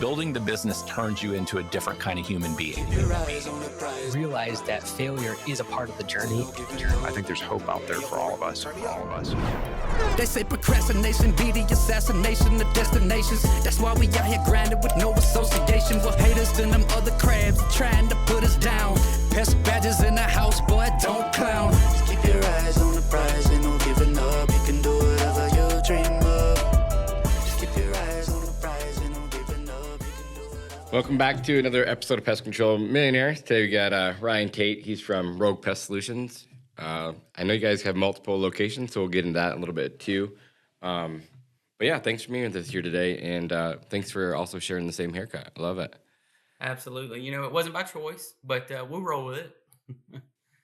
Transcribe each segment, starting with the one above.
building the business turns you into a different kind of human being. Realize that failure is a part of the journey. I think there's hope out there for all of us. They say procrastination be the assassination of destinations. That's why we out here grinding with no association with haters and them other crabs trying to put us down. Pest badges in the house, boy, don't clown. Just keep your eyes on the prize, ain't no giving up. You can do whatever you dream of. Just keep your eyes on the prize, ain't no giving up. You can do whatever. Welcome back to another episode of Pest Control Millionaire. Today we got Ryan Tate. He's from Rogue Pest Solutions. I know you guys have multiple locations, so we'll get into that in a little bit too. But yeah, thanks for being with us here today, and thanks for also sharing the same haircut. I love it. Absolutely. You know, it wasn't by choice, but we'll roll with it.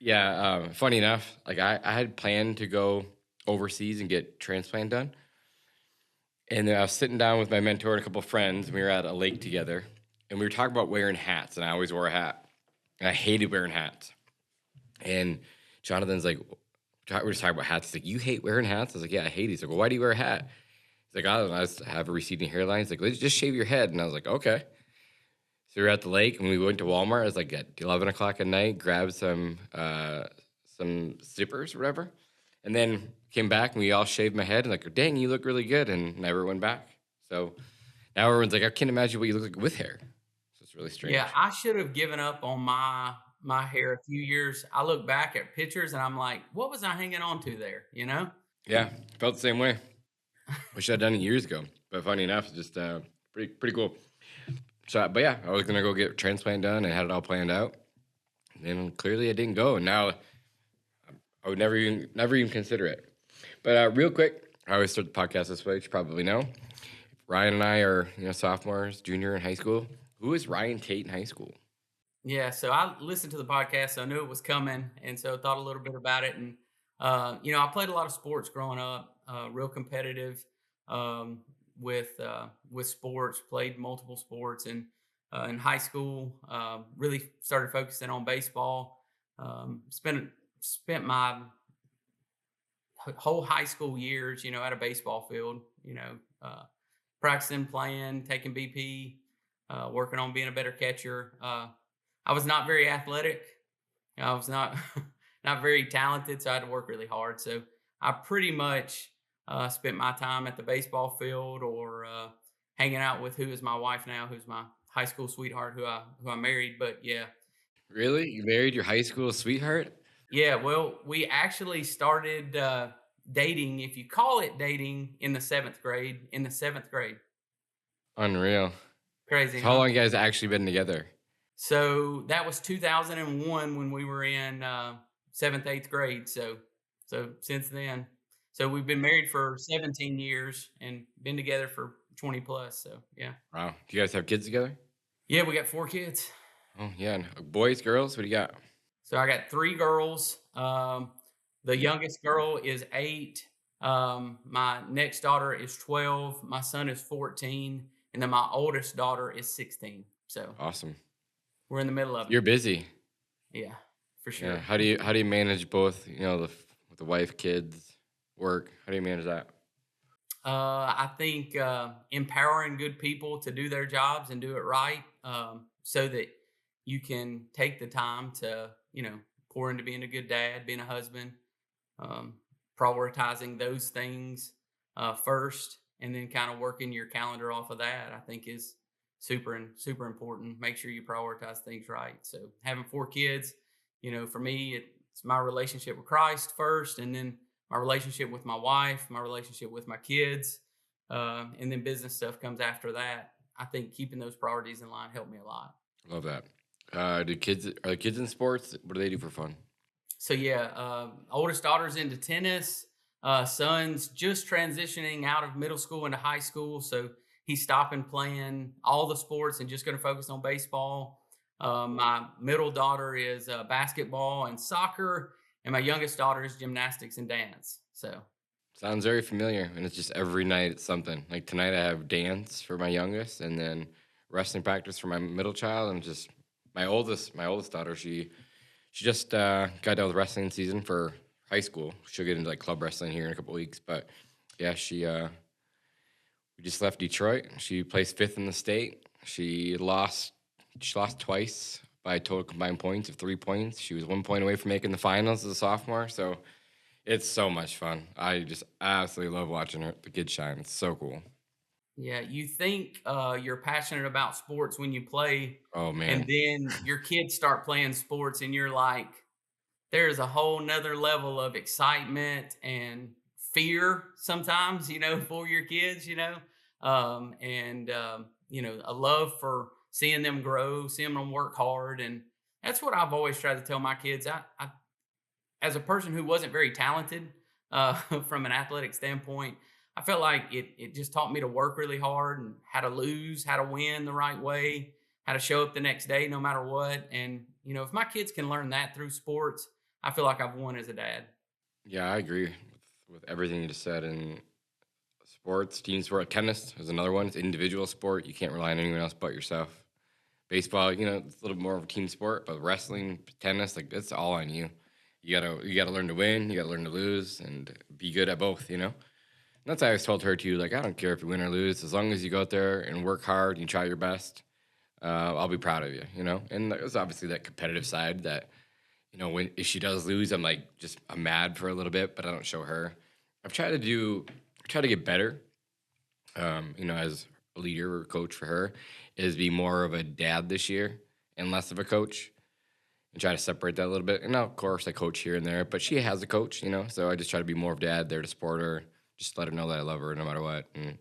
Yeah, funny enough, like I had planned to go overseas and get transplant done. And then I was sitting down with my mentor and a couple of friends, and we were at a lake together, and we were talking about wearing hats, and I always wore a hat. And I hated wearing hats. And Jonathan's like, we're just talking about hats. He's like, you hate wearing hats? I was like, yeah, I hate it. He's like, well, why do you wear a hat? He's like, I don't know, I just have a receding hairline. He's like, let's just shave your head. And I was like, okay. So we were at the lake, and we went to Walmart. It was like at 11 o'clock at night, grabbed some zippers or whatever, and then came back, and we all shaved my head, and like, dang, you look really good, and never went back. So now everyone's like, I can't imagine what you look like with hair. So it's really strange. Yeah, I should have given up on my hair a few years. I look back at pictures, and I'm like, what was I hanging on to there, you know? Yeah, felt the same way. Wish I'd done it years ago, but funny enough, it's just pretty cool. So, but yeah, I was gonna go get a transplant done and had it all planned out. And then clearly I didn't go, and now I would never even consider it. But real quick, I always start the podcast this way, which you probably know. Ryan and I are sophomores, junior in high school. Who is Ryan Tate in high school? Yeah, so I listened to the podcast, so I knew it was coming, and so thought a little bit about it. And I played a lot of sports growing up, real competitive. With sports, played multiple sports, and in high school, really started focusing on baseball. Spent my whole high school years, at a baseball field, practicing, playing, taking BP, working on being a better catcher. I was not very athletic. I was not not very talented, so I had to work really hard. So I pretty much spent my time at the baseball field or hanging out with who is my wife now, who's my high school sweetheart, who I married. But yeah. Really? You married your high school sweetheart? Yeah, well, we actually started dating, if you call it dating, in the seventh grade. Unreal. Crazy. So how long you guys actually been together? So that was 2001 when we were in 7th, 8th grade. So since then. So we've been married for 17 years and been together for 20 plus. So yeah. Wow. Do you guys have kids together? Yeah, we got 4 kids. Oh yeah. And boys, girls, what do you got? So I got 3 girls. The youngest girl is 8. My next daughter is 12. My son is 14. And then my oldest daughter is 16. So awesome. We're in the middle of it. You're busy. Yeah, for sure. Yeah. How do you manage both, with the wife, kids, work? How do you manage that? I think empowering good people to do their jobs and do it right, so that you can take the time to, pour into being a good dad, being a husband, prioritizing those things first, and then kind of working your calendar off of that, I think is super important. Make sure you prioritize things right. So having 4 kids, for me, it's my relationship with Christ first, and then my relationship with my wife, my relationship with my kids, and then business stuff comes after that. I think keeping those priorities in line helped me a lot. Love that. Are the kids in sports? What do they do for fun? So yeah, oldest daughter's into tennis. Son's just transitioning out of middle school into high school, so he's stopping playing all the sports and just going to focus on baseball. My middle daughter is basketball and soccer. And my youngest daughter is gymnastics and dance. So sounds very familiar. And it's just every night it's something. Like tonight I have dance for my youngest, and then wrestling practice for my middle child, and just my oldest daughter. She just got done with wrestling season for high school. She'll get into like club wrestling here in a couple of weeks. But yeah, we just left Detroit. She placed 5th in the state. She lost twice by total combined points of 3 points. She was 1 point away from making the finals as a sophomore. So it's so much fun. I just absolutely love watching the kid shine. It's so cool. Yeah, you think you're passionate about sports when you play, Oh, man. and then your kids start playing sports, and you're like, there's a whole nother level of excitement and fear sometimes, for your kids, a love for seeing them grow, seeing them work hard. And that's what I've always tried to tell my kids. I as a person who wasn't very talented from an athletic standpoint, I felt like it just taught me to work really hard and how to lose, how to win the right way, how to show up the next day no matter what. And, if my kids can learn that through sports, I feel like I've won as a dad. Yeah, I agree with everything you just said. And sports, team sport, tennis is another one. It's an individual sport. You can't rely on anyone else but yourself. Baseball, it's a little more of a team sport, but wrestling, tennis, like it's all on you. You gotta learn to win, you gotta learn to lose, and be good at both, And that's what I always told her too. Like, I don't care if you win or lose, as long as you go out there and work hard and you try your best, I'll be proud of you, And there's obviously that competitive side that, if she does lose, I'm mad for a little bit, but I don't show her. I've tried to get better, as a leader or coach for her, is be more of a dad this year and less of a coach, and try to separate that a little bit. And now, of course, I coach here and there, but she has a coach, so I just try to be more of dad, there to support her, just let her know that I love her no matter what. And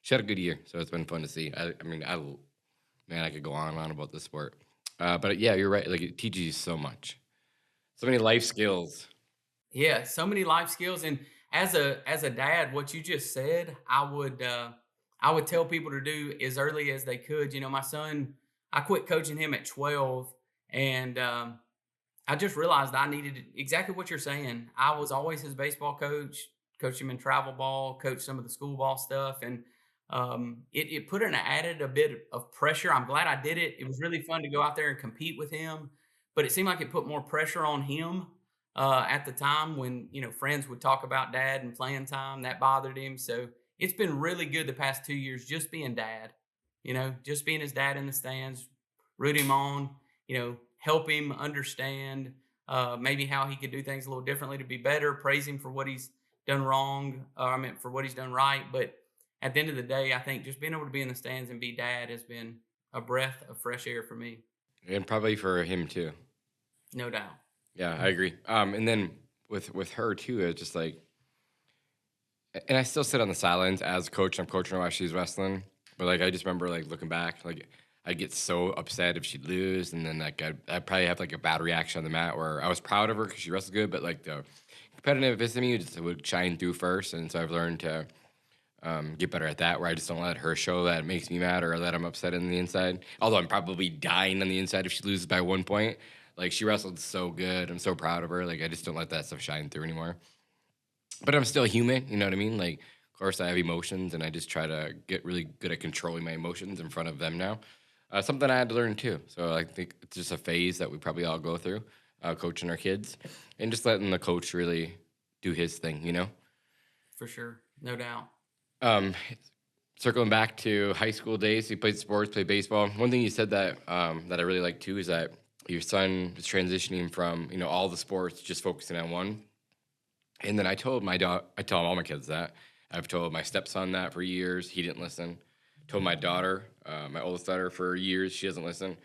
she had a good year, so it's been fun to see. I could go on and on about this sport. But yeah, you're right. Like, it teaches you so much. So many life skills. Yeah, so many life skills. And as a dad, what you just said, I would tell people to do as early as they could. My son, I quit coaching him at 12, and I just realized I needed exactly what you're saying. I was always his baseball coach, coached him in travel ball, coached some of the school ball stuff, and it added a bit of pressure. I'm glad I did it. It was really fun to go out there and compete with him, but it seemed like it put more pressure on him at the time when, friends would talk about dad and playing time. That bothered him. So it's been really good the past 2 years just being dad, just being his dad in the stands, root him on, help him understand maybe how he could do things a little differently to be better, praise him for what he's done wrong, for what he's done right. But at the end of the day, I think just being able to be in the stands and be dad has been a breath of fresh air for me. And probably for him too. No doubt. Yeah, I agree. And then with her too, it's just like, and I still sit on the sidelines as a coach. I'm coaching her while she's wrestling, but like I just remember like looking back, like I'd get so upset if she'd lose, and then like I'd probably have like a bad reaction on the mat where I was proud of her because she wrestled good, but like the competitiveness in me just would shine through first, and so I've learned to get better at that, where I just don't let her show that it makes me mad or that I'm upset on the inside. Although I'm probably dying on the inside if she loses by 1 point. Like, she wrestled so good. I'm so proud of her. Like, I just don't let that stuff shine through anymore. But I'm still human, you know what I mean? Like, of course, I have emotions, and I just try to get really good at controlling my emotions in front of them now. Something I had to learn, too. So I think it's just a phase that we probably all go through, coaching our kids, and just letting the coach really do his thing, For sure. No doubt. Circling back to high school days, you played sports, played baseball. One thing you said that that I really like too is that your son is transitioning from all the sports, just focusing on one. And then I told my I tell all my kids that. I've told my stepson that for years. He didn't listen. Told my daughter, my oldest daughter, for years. She doesn't listen.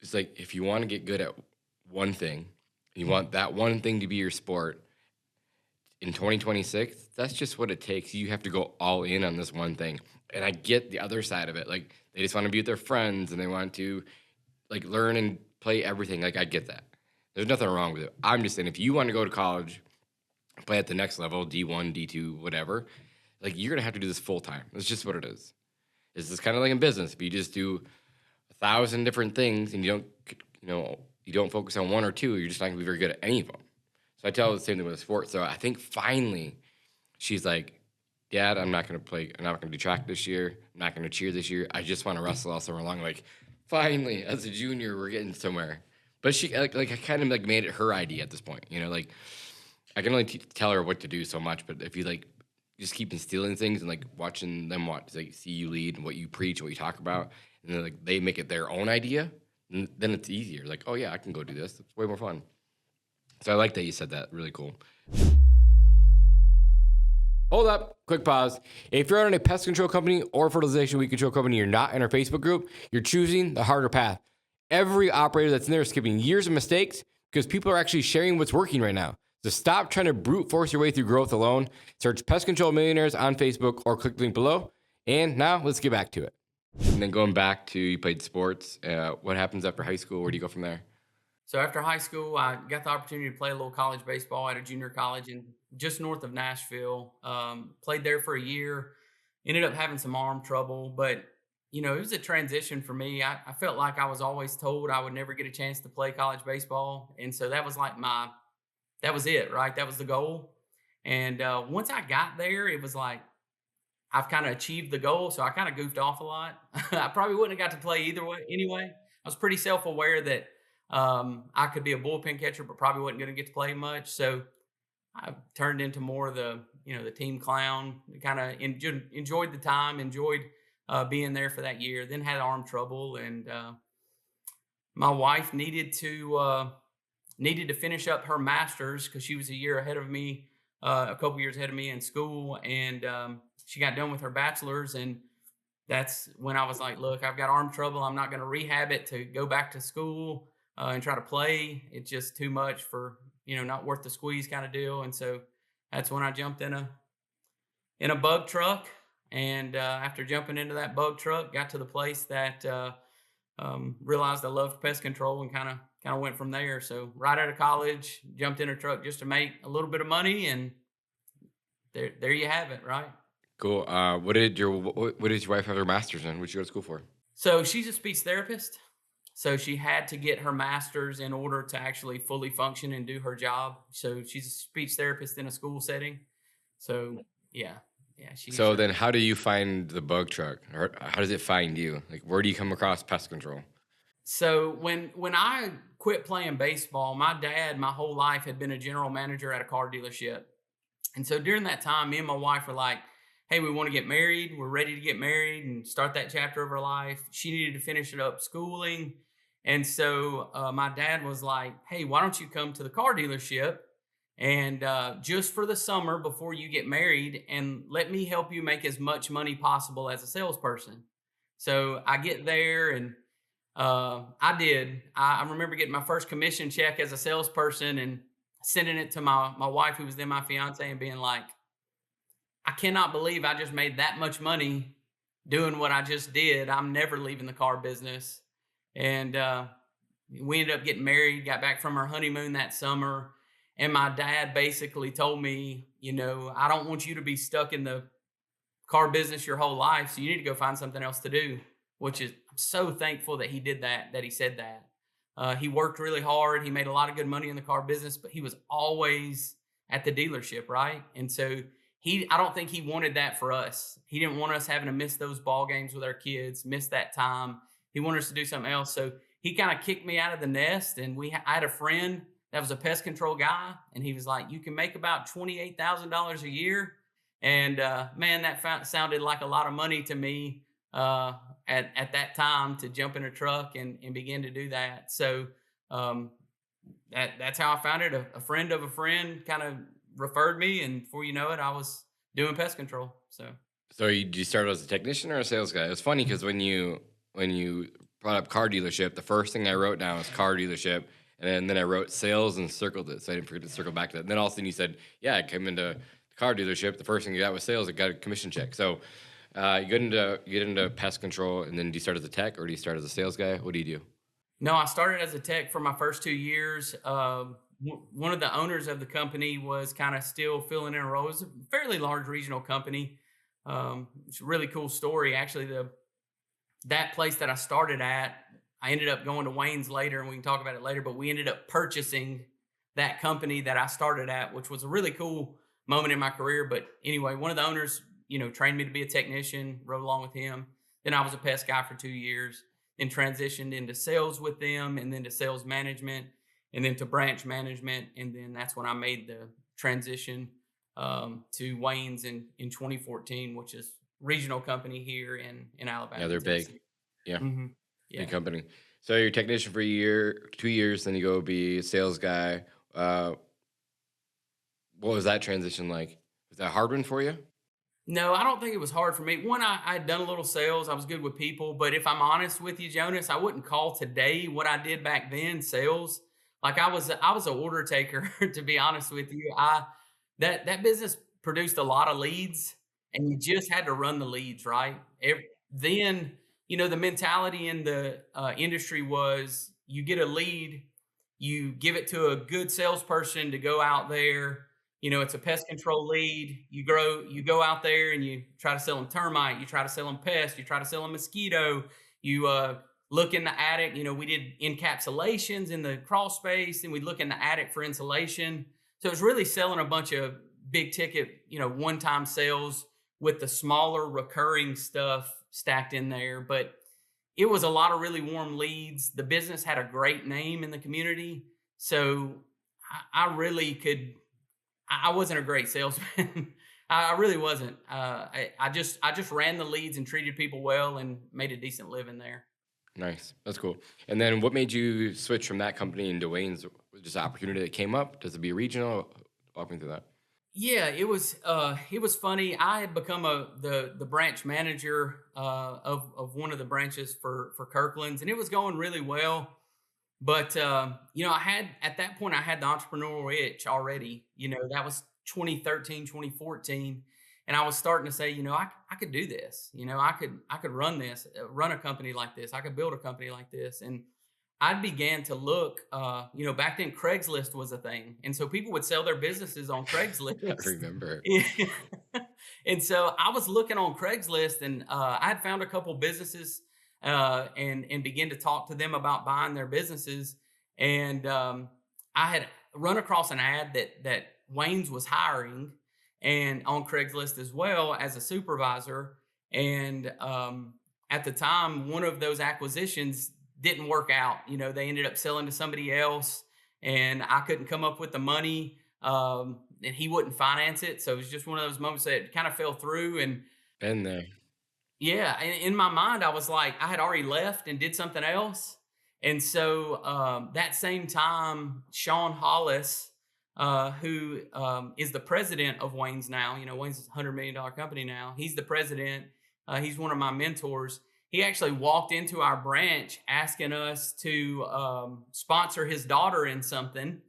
It's like, if you want to get good at one thing, you want that one thing to be your sport, in 2026, that's just what it takes. You have to go all in on this one thing. And I get the other side of it. Like, they just want to be with their friends, and they want to, like, learn and play everything. Like, I get that. There's nothing wrong with it. I'm just saying, if you want to go to college, play at the next level, D1, D2, whatever, like, you're going to have to do this full time. That's just what it is. It's just kind of like in business. If you just do 1,000 different things and you don't focus on one or two, you're just not going to be very good at any of them. So I tell her the same thing with the sport. So I think finally she's like, Dad, I'm not going to play. I'm not going to do track this year. I'm not going to cheer this year. I just want to wrestle all summer long. Like, finally, as a junior, we're getting somewhere. But she, like I kind of like made it her idea at this point. Like, I can only tell her what to do so much. But if you like just keep instilling things and like watching them see you lead and what you preach and what you talk about, and then like they make it their own idea, and then it's easier. Like, oh yeah, I can go do this. It's way more fun. So I like that you said that. Really cool. Hold up, quick pause. If you're on a pest control company or fertilization weed control company, you're not in our Facebook group, you're choosing the harder path. Every operator that's in there is skipping years of mistakes because people are actually sharing what's working right now. So stop trying to brute force your way through growth alone. Search Pest Control Millionaires on Facebook or click the link below. And now let's get back to it. And then going back to, you played sports. What happens after high school? Where do you go from there? So after high school, I got the opportunity to play a little college baseball at a junior college in just north of Nashville. Played there for a year, ended up having some arm trouble, but it was a transition for me. I felt like I was always told I would never get a chance to play college baseball. And so that was like that was it, right? That was the goal. And once I got there, it was like, I've kind of achieved the goal. So I kind of goofed off a lot. I probably wouldn't have got to play either way anyway. I was pretty self-aware that I could be a bullpen catcher, but probably wasn't going to get to play much. So I turned into more of the team clown, kind of enjoyed the time, enjoyed being there for that year, then had arm trouble. And my wife needed to finish up her master's because she was a year ahead of me, a couple years ahead of me in school. And she got done with her bachelor's. And that's when I was like, look, I've got arm trouble. I'm not going to rehab it to go back to school and try to play. It's just too much for, not worth the squeeze kind of deal. And so that's when I jumped in a bug truck. And after jumping into that bug truck, got to the place that realized I loved pest control and kind of went from there. So right out of college, jumped in a truck just to make a little bit of money, and there you have it, right? Cool. What did your wife have her master's in? What did you go to school for? So she's a speech therapist. So she had to get her master's in order to actually fully function and do her job. So she's a speech therapist in a school setting. So yeah. So then how do you find the bug truck? Or how does it find you? Like, where do you come across pest control? So when I quit playing baseball, my dad, my whole life, had been a general manager at a car dealership. And so during that time, me and my wife were like, hey, we want to get married. We're ready to get married and start that chapter of our life. She needed to finish it up schooling. And so my dad was like, hey, why don't you come to the car dealership and just for the summer before you get married, and let me help you make as much money possible as a salesperson. So I get there, and I did. I remember getting my first commission check as a salesperson and sending it to my wife, who was then my fiance, and being like, I cannot believe I just made that much money doing what I just did. I'm never leaving the car business. And we ended up getting married, got back from our honeymoon that summer. And my dad basically told me, I don't want you to be stuck in the car business your whole life. So you need to go find something else to do, which is, I'm so thankful that he did that he said that. He worked really hard. He made a lot of good money in the car business, but he was always at the dealership, right? And so I don't think he wanted that for us. He didn't want us having to miss those ball games with our kids, miss that time. He wanted us to do something else. So he kind of kicked me out of the nest. And I had a friend that was a pest control guy. And he was like, you can make about $28,000 a year. And man, that sounded like a lot of money to me at that time, to jump in a truck and begin to do that. So that's how I found it. A friend of a friend kind of referred me, and before you know it, I was doing pest control. So you started as a technician or a sales guy? It was funny because when you brought up car dealership, the first thing I wrote down was car dealership, and then I wrote sales and circled it, so I didn't forget to circle back to that. And then all of a sudden you said, yeah, I came into the car dealership. The first thing you got was sales. I got a commission check. So you get into pest control, and then do you start as a tech or do you start as a sales guy? What do you do? No, I started as a tech for my first 2 years. One of the owners of the company was kind of still filling in a role. It was a fairly large regional company. It's a really cool story. Actually, that place that I started at, I ended up going to Wayne's later, and we can talk about it later, but we ended up purchasing that company that I started at, which was a really cool moment in my career. But anyway, one of the owners, trained me to be a technician, rode along with him. Then I was a pest guy for 2 years, then transitioned into sales with them, and then to sales management, and then to branch management. And then that's when I made the transition to Wayne's in 2014, which is regional company here in Alabama. Yeah, they're big. Tennessee. Yeah, Yeah. big company. So you're a technician for a year, 2 years, then you go be a sales guy. What was that transition like? Was that a hard one for you? No, I don't think it was hard for me. One, I'd done a little sales. I was good with people. But if I'm honest with you, Jonas, I wouldn't call today what I did back then sales. Like I was an order taker, to be honest with you. That business produced a lot of leads, and you just had to run the leads, right? Then, the mentality in the industry was you get a lead, you give it to a good salesperson to go out there. It's a pest control lead. You go out there and you try to sell them termite. You try to sell them pest. You try to sell them mosquito. You look in the attic. We did encapsulations in the crawl space, and we'd look in the attic for insulation. So it was really selling a bunch of big ticket, one-time sales with the smaller recurring stuff stacked in there. But it was a lot of really warm leads. The business had a great name in the community. So I really could. I wasn't a great salesman. I really wasn't. I just ran the leads and treated people well and made a decent living there. Nice. That's cool. And then what made you switch from that company into Wayne's? Just an opportunity that came up? Does it be regional? Walk me through that. Yeah, it was funny. I had become the branch manager of one of the branches for Kirkland's, and it was going really well. But, at that point, I had the entrepreneurial itch already. That was 2013, 2014. And I was starting to say, I could do this. I could run a company like this. I could build a company like this. And I began to look, back then Craigslist was a thing. And so people would sell their businesses on Craigslist. I remember. And so I was looking on Craigslist, and I had found a couple businesses and begin to talk to them about buying their businesses. And I had run across an ad that Wayne's was hiring, and on Craigslist as well as a supervisor. And at the time, one of those acquisitions didn't work out. They ended up selling to somebody else, and I couldn't come up with the money, and he wouldn't finance it. So it was just one of those moments that kind of fell through. And Been there. yeah, in my mind, I was like, I had already left and did something else. And so that same time, Sean Hollis, who is the president of Wayne's now, Wayne's is a $100 million company now. He's the president. He's one of my mentors. He actually walked into our branch asking us to sponsor his daughter in something.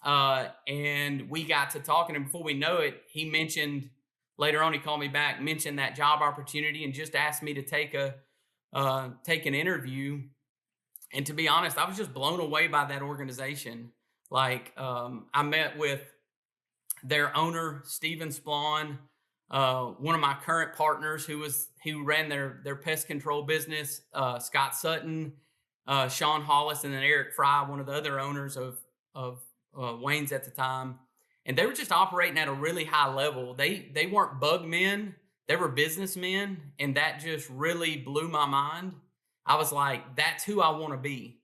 And we got to talking, and before we know it, he mentioned, later on, he called me back, mentioned that job opportunity, and just asked me to take an interview. And to be honest, I was just blown away by that organization. Like, I met with their owner, Steven Splon, one of my current partners who ran their pest control business, Scott Sutton, Sean Hollis, and then Eric Fry, one of the other owners of Wayne's at the time. And they were just operating at a really high level. They weren't bug men, they were businessmen. And that just really blew my mind. I was like, that's who I want to be.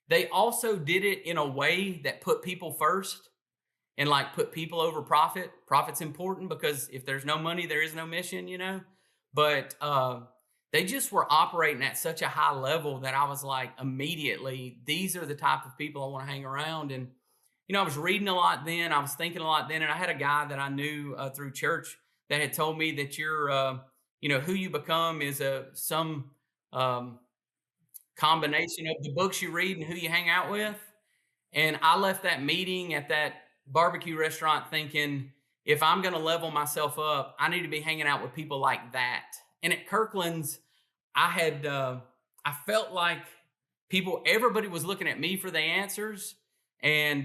They also did it in a way that put people first and put people over profit. Profit's important because if there's no money, there is no mission, But they just were operating at such a high level that I was like, immediately, these are the type of people I want to hang around. And I was reading a lot then. I was thinking a lot then. And I had a guy that I knew through church that had told me that who you become is some combination of the books you read and who you hang out with. And I left that meeting at that barbecue restaurant thinking, if I'm going to level myself up, I need to be hanging out with people like that. And at Kirkland's, I felt like everybody was looking at me for the answers. And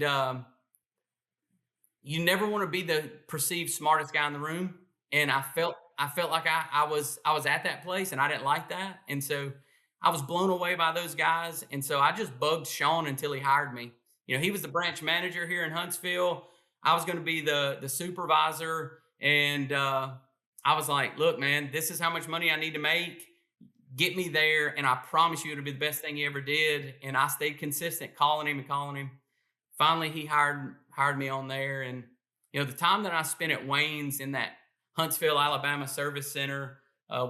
you never want to be the perceived smartest guy in the room. And I felt like I was at that place, and I didn't like that. And so I was blown away by those guys. And so I just bugged Sean until he hired me. He was the branch manager here in Huntsville. I was going to be the supervisor. And I was like, look, man, this is how much money I need to make. Get me there. And I promise you it'll be the best thing he ever did. And I stayed consistent, calling him. Finally, he hired me on there. And, the time that I spent at Wayne's in that Huntsville, Alabama service center,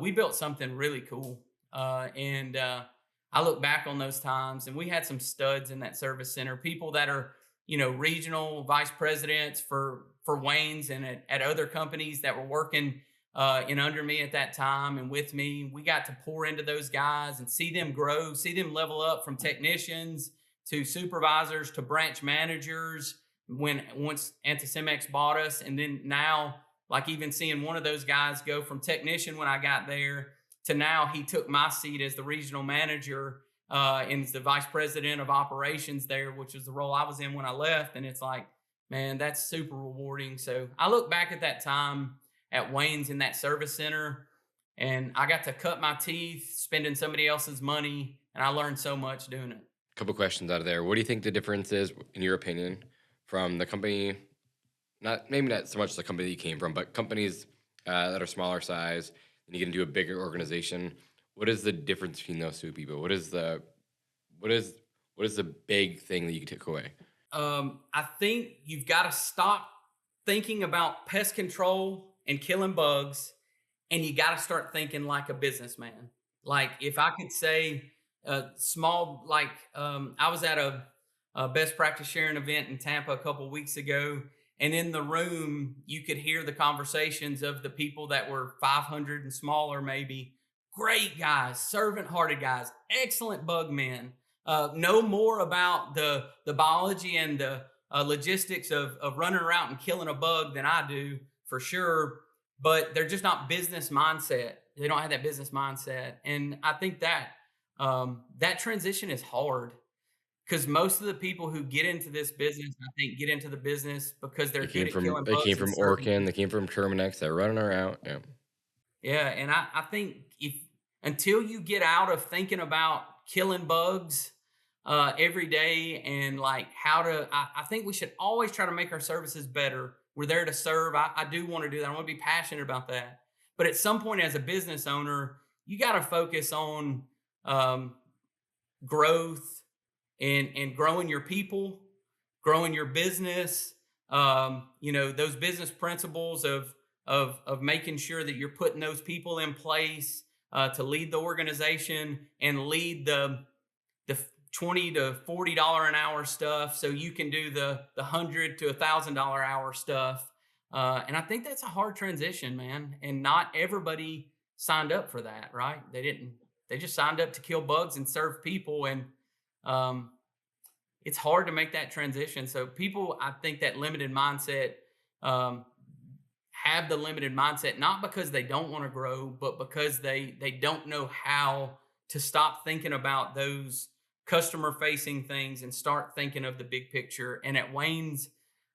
we built something really cool. And I look back on those times, and we had some studs in that service center, people that are, regional vice presidents for Wayne's and at other companies that were working in under me at that time and with me. We got to pour into those guys and see them grow, see them level up from technicians to supervisors to branch managers once Anticimex bought us. And then now, like even seeing one of those guys go from technician when I got there to now he took my seat as the regional manager and is the vice president of operations there, which is the role I was in when I left. And it's like, man, that's super rewarding. So I look back at that time at Wayne's in that service center, and I got to cut my teeth spending somebody else's money, and I learned so much doing it. A couple questions out of there. What do you think the difference is, in your opinion, from the company, maybe not so much the company that you came from, but companies that are smaller size, and you get into a bigger organization? What is the difference between those two people? What is the big thing that you can take away? I think you've got to stop thinking about pest control and killing bugs, and you got to start thinking like a businessman. Like if I could say small, like I was at a best practice sharing event in Tampa a couple of weeks ago, and in the room you could hear the conversations of the people that were 500 and smaller, maybe. Great guys, servant-hearted guys, excellent bug men. Know more about the biology and the logistics of running around and killing a bug than I do, for sure. But they're just not business mindset. They don't have that business mindset. And I think that that transition is hard, because most of the people who get into this business, I think, get into the business because they're good at killing bugs. They came from Orkin, they came from Terminex, they're running around. Yeah, and I think until you get out of thinking about killing bugs every day and like I think we should always try to make our services better. We're there to serve. I do want to do that. I want to be passionate about that. But at some point as a business owner, you got to focus on growth and growing your people, growing your business, those business principles of making sure that you're putting those people in place to lead the organization and lead the $20 to $40 an hour stuff, so you can do the $100 to $1,000 hour stuff. And I think that's a hard transition, man. And not everybody signed up for that, right? They didn't. They just signed up to kill bugs and serve people, and it's hard to make that transition. So people, I think, that limited mindset have the limited mindset not because they don't want to grow, but because they don't know how to stop thinking about those customer facing things and start thinking of the big picture. And at Wayne's,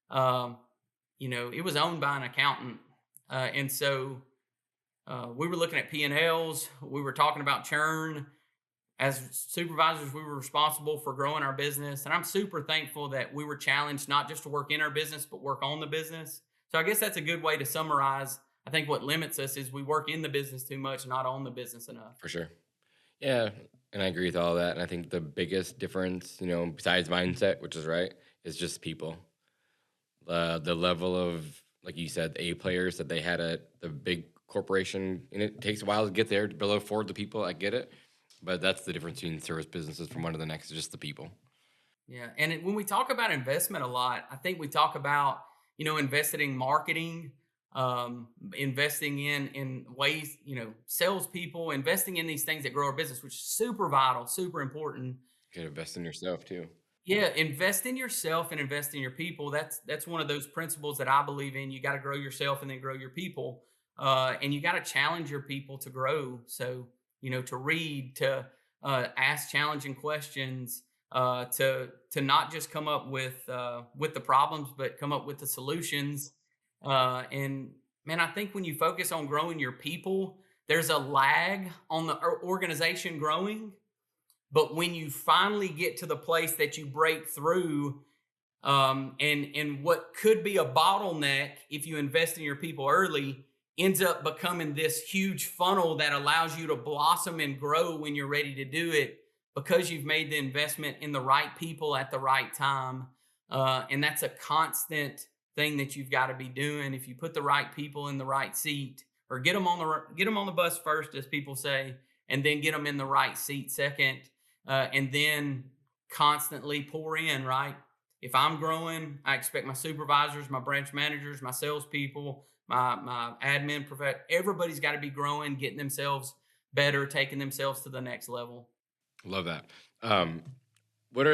it was owned by an accountant. And so we were looking at P&Ls. We were talking about churn. As supervisors, we were responsible for growing our business. And I'm super thankful that we were challenged not just to work in our business, but work on the business. So I guess that's a good way to summarize. I think what limits us is we work in the business too much, not on the business enough. For sure. Yeah. And I agree with all that. And I think the biggest difference, besides mindset, which is right, is just people. The level of, like you said, the A players that they had at the big corporation, and it takes a while to get there to build afford the people. I get it. But that's the difference between service businesses from one to the next, is just the people. Yeah. And when we talk about investment a lot, I think we talk about, investing in marketing, investing in ways, salespeople, investing in these things that grow our business, which is super vital, super important. You can invest in yourself too. Yeah, invest in yourself and invest in your people. That's one of those principles that I believe in. You got to grow yourself and then grow your people, and you got to challenge your people to grow. So to read, to ask challenging questions, to not just come up with the problems, but come up with the solutions. And man, I think when you focus on growing your people, there's a lag on the organization growing. But when you finally get to the place that you break through, and what could be a bottleneck if you invest in your people early ends up becoming this huge funnel that allows you to blossom and grow when you're ready to do it, because you've made the investment in the right people at the right time. And that's a constant thing that you've got to be doing. If you put the right people in the right seat, or get them on the bus first, as people say, and then get them in the right seat second, and then constantly pour in, right? If I'm growing, I expect my supervisors, my branch managers, my salespeople, my admin, everybody's got to be growing, getting themselves better, taking themselves to the next level. Love that. What are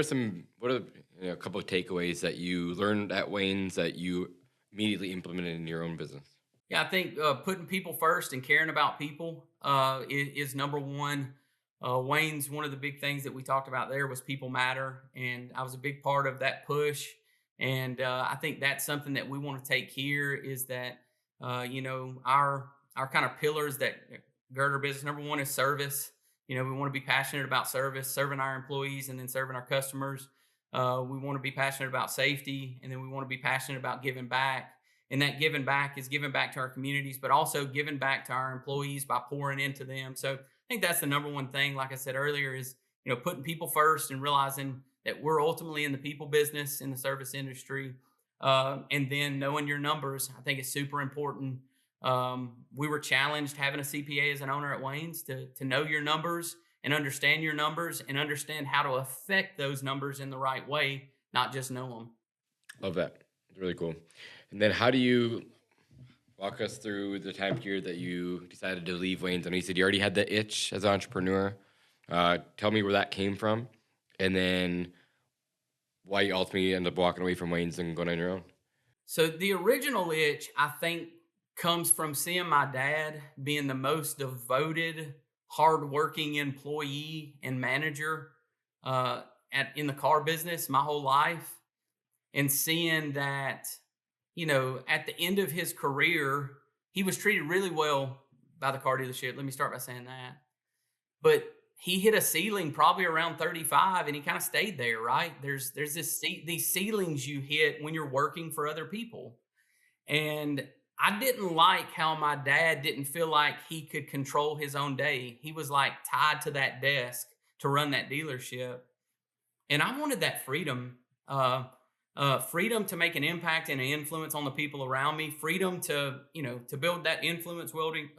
a couple of takeaways that you learned at Wayne's that you immediately implemented in your own business? Yeah, I think putting people first and caring about people is number one. Wayne's, one of the big things that we talked about there was people matter, and I was a big part of that push. And I think that's something that we want to take here, is that our kind of pillars that gird our business. Number one is service. We want to be passionate about service, serving our employees, and then serving our customers. We want to be passionate about safety, and then we want to be passionate about giving back. And that giving back is giving back to our communities, but also giving back to our employees by pouring into them. So I think that's the number one thing, like I said earlier, is putting people first and realizing that we're ultimately in the people business, in the service industry, and then knowing your numbers. I think it's super important. We were challenged, having a CPA as an owner at Wayne's, to know your numbers and understand your numbers and understand how to affect those numbers in the right way, not just know them. Love that. It's really cool. And then how do you walk us through the time period that you decided to leave Wayne's? I know you said you already had the itch as an entrepreneur. Tell me where that came from, and then why you ultimately ended up walking away from Wayne's and going on your own. So the original itch, I think, comes from seeing my dad being the most devoted, hardworking employee and manager in the car business my whole life, and seeing that, at the end of his career, he was treated really well by the car dealership. Let me start by saying that. But he hit a ceiling probably around 35, and he kind of stayed there, right? There's these ceilings you hit when you're working for other people. And I didn't like how my dad didn't feel like he could control his own day. He was like tied to that desk to run that dealership. And I wanted that freedom. Freedom to make an impact and an influence on the people around me. Freedom to build that influence building.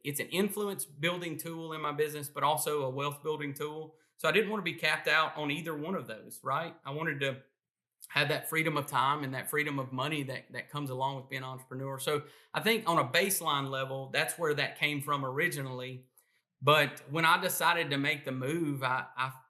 It's an influence building tool in my business, but also a wealth building tool. So I didn't want to be capped out on either one of those, right? I wanted to have that freedom of time and that freedom of money that comes along with being an entrepreneur. So I think on a baseline level, that's where that came from originally. But when I decided to make the move,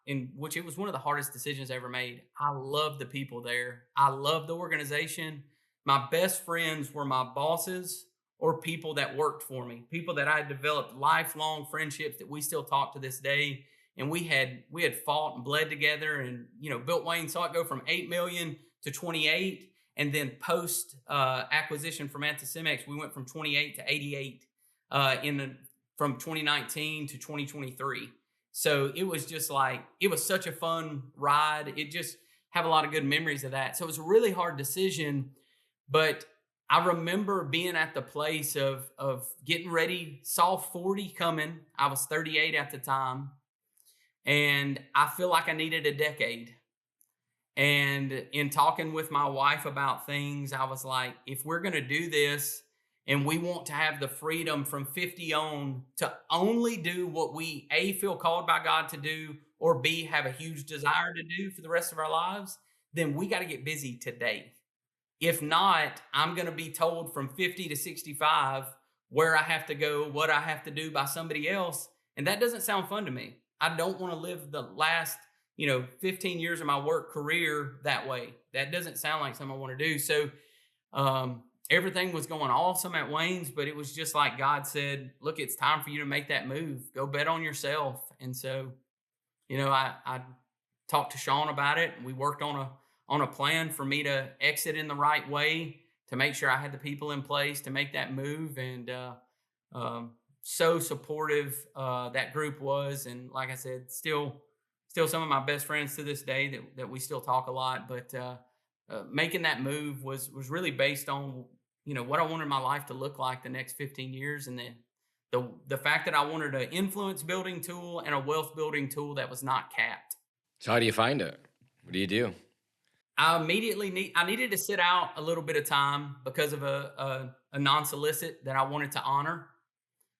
in which it was one of the hardest decisions I ever made. I loved the people there. I loved the organization. My best friends were my bosses or people that worked for me, people that I had developed lifelong friendships that we still talk to this day. And we had fought and bled together, and built Wayne, saw it go from 8 million to 28, and then post acquisition from Anticimex, we went from 28 to 88 from 2019 to 2023. So it was just it was such a fun ride. It just have a lot of good memories of that. So it was a really hard decision, but I remember being at the place of getting ready, saw 40 coming. I was 38 at the time. And I feel like I needed a decade. And in talking with my wife about things, I was like, if we're going to do this and we want to have the freedom from 50 on to only do what we A, feel called by God to do, or B, have a huge desire to do for the rest of our lives, then we got to get busy today. If not, I'm going to be told from 50 to 65 where I have to go, what I have to do by somebody else. And that doesn't sound fun to me. I don't want to live the last, 15 years of my work career that way. That doesn't sound like something I want to do. So everything was going awesome at Wayne's, but it was just like God said, look, it's time for you to make that move. Go bet on yourself. And so, I talked to Sean about it, and we worked on a plan for me to exit in the right way, to make sure I had the people in place to make that move. And so supportive that group was. And like I said, still some of my best friends to this day that we still talk a lot. But making that move was really based on, what I wanted my life to look like the next 15 years. And then the fact that I wanted an influence building tool and a wealth building tool that was not capped. So how do you find it? What do you do? I needed to sit out a little bit of time because of a non-solicit that I wanted to honor.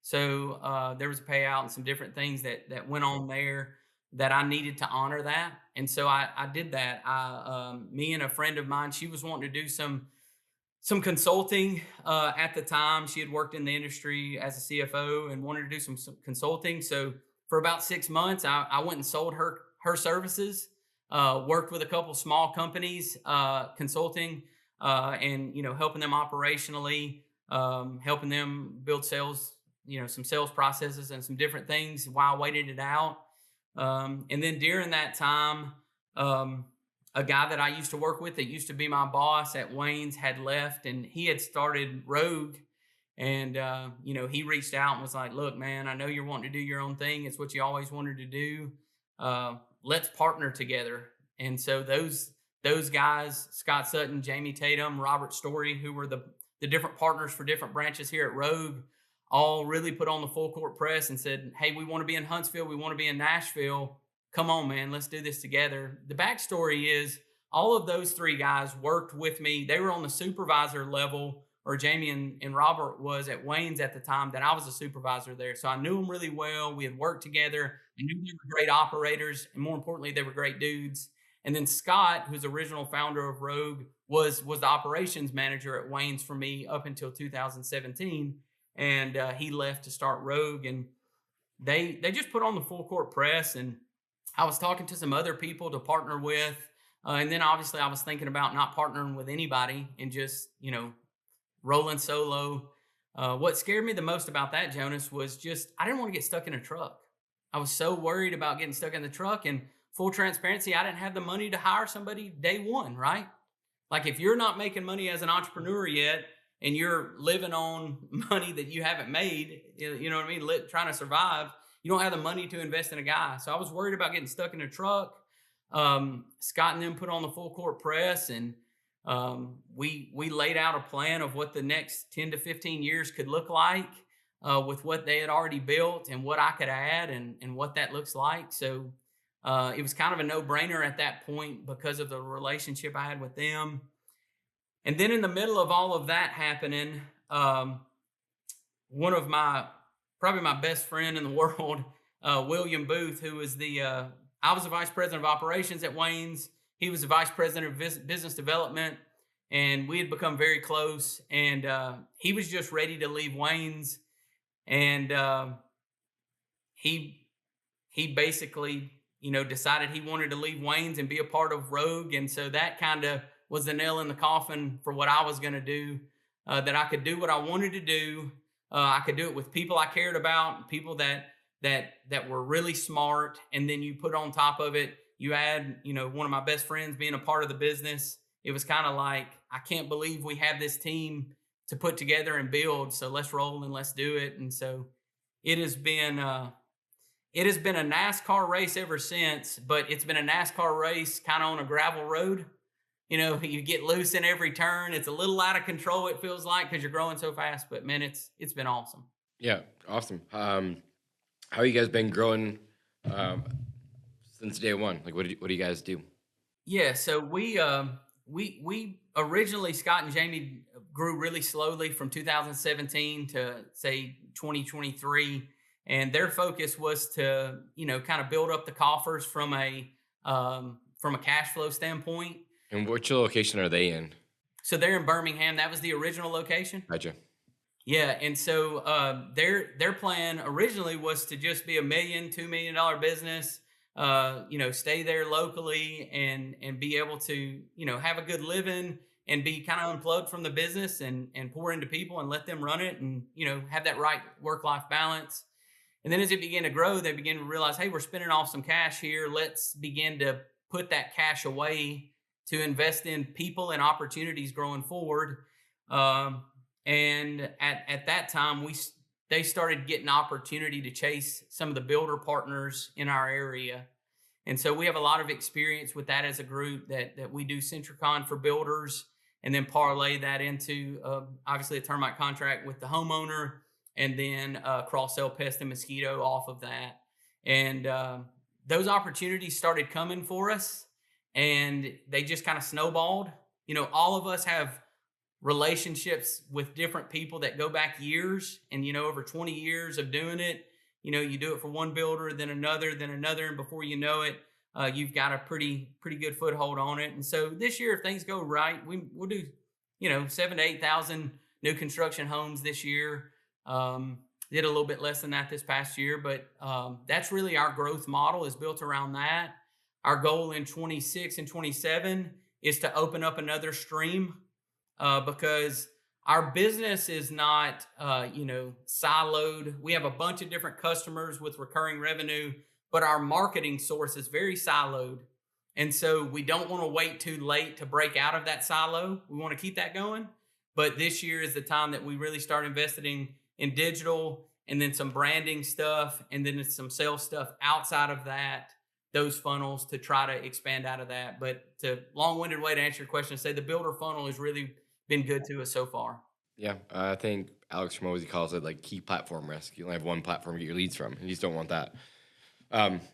So there was a payout and some different things that went on there that I needed to honor that. And so I did that. Me and a friend of mine, she was wanting to do some consulting at the time. She had worked in the industry as a CFO and wanted to do some consulting. So for about 6 months, I went and sold her services, worked with a couple small companies, consulting, and, helping them operationally, helping them build sales, some sales processes and some different things while I waited it out. And then during that time, a guy that I used to work with that used to be my boss at Wayne's had left, and he had started Rogue. And, he reached out and was like, look, man, I know you're wanting to do your own thing. It's what you always wanted to do. Let's partner together. And so those guys, Scott Sutton, Jamie Tatum, Robert Story, who were the different partners for different branches here at Rogue, all really put on the full court press and said, hey, we want to be in Huntsville. We want to be in Nashville. Come on, man, let's do this together. The backstory is all of those three guys worked with me. They were on the supervisor level, or Jamie and Robert was at Wayne's at the time that I was a supervisor there. So I knew them really well. We had worked together. I knew they were great operators. And more importantly, they were great dudes. And then Scott, who's the original founder of Rogue, was the operations manager at Wayne's for me up until 2017. And he left to start Rogue. And they just put on the full court press. And I was talking to some other people to partner with. And then obviously I was thinking about not partnering with anybody and just, rolling solo. What scared me the most about that, Jonas, was just, I didn't want to get stuck in a truck. I was so worried about getting stuck in the truck, and full transparency, I didn't have the money to hire somebody day one, right? Like if you're not making money as an entrepreneur yet, and you're living on money that you haven't made, you know what I mean? Trying to survive, you don't have the money to invest in a guy. So I was worried about getting stuck in a truck. Scott and them put on the full court press, and we laid out a plan of what the next 10 to 15 years could look like, with what they had already built and what I could add and what that looks like. So it was kind of a no-brainer at that point because of the relationship I had with them. And then in the middle of all of that happening, one of probably my best friend in the world, William Booth, who was I was the vice president of operations at Wayne's. He was the vice president of business development, and we had become very close. And he was just ready to leave Wayne's, and he basically, decided he wanted to leave Wayne's and be a part of Rogue. And so that kind of was the nail in the coffin for what I was going to do, that I could do what I wanted to do. I could do it with people I cared about, people that were really smart. And then you put on top of it, you add, one of my best friends being a part of the business. It was kind of like, I can't believe we have this team to put together and build. So let's roll and let's do it. And so it has been a NASCAR race ever since, but it's been a NASCAR race kind of on a gravel road. You get loose in every turn. It's a little out of control, it feels like, because you're growing so fast. But man, it's been awesome. Yeah, awesome. How have you guys been growing since day one? Like, what do you guys do? Yeah, so we originally, Scott and Jamie grew really slowly from 2017 to say 2023, and their focus was to kind of build up the coffers from a cash flow standpoint. And which location are they in? So they're in Birmingham. That was the original location. Gotcha. Yeah, and so their plan originally was to just be $1 million, $2 million business. Stay there locally and be able to have a good living and be kind of unplugged from the business and pour into people and let them run it and have that right work-life balance. And then as it began to grow, they began to realize, hey, we're spending off some cash here. Let's begin to put that cash away to invest in people and opportunities growing forward. And at that time, they started getting opportunity to chase some of the builder partners in our area. And so we have a lot of experience with that as a group that we do Centricon for builders and then parlay that into obviously a termite contract with the homeowner and then cross-sell pest and mosquito off of that. And those opportunities started coming for us. and they just kind of snowballed. All of us have relationships with different people that go back years, and over 20 years of doing it, you do it for one builder, then another, and before you know it, you've got a pretty good foothold on it. And so this year, if things go right, we'll do 7,000 to 8,000 new construction homes this year. Did a little bit less than that this past year, but that's really our growth model is built around that. Our goal in 26 and 27 is to open up another stream, because our business is not, siloed. We have a bunch of different customers with recurring revenue, but our marketing source is very siloed. And so we don't want to wait too late to break out of that silo. We want to keep that going. But this year is the time that we really start investing in digital, and then some branding stuff, and then some sales stuff outside of that, those funnels, to try to expand out of that. But to long-winded way to answer your question, say the builder funnel has really been good to us so far. Yeah, I think Alex Hormozy calls it like key platform risk. You only have one platform to get your leads from, and you just don't want that.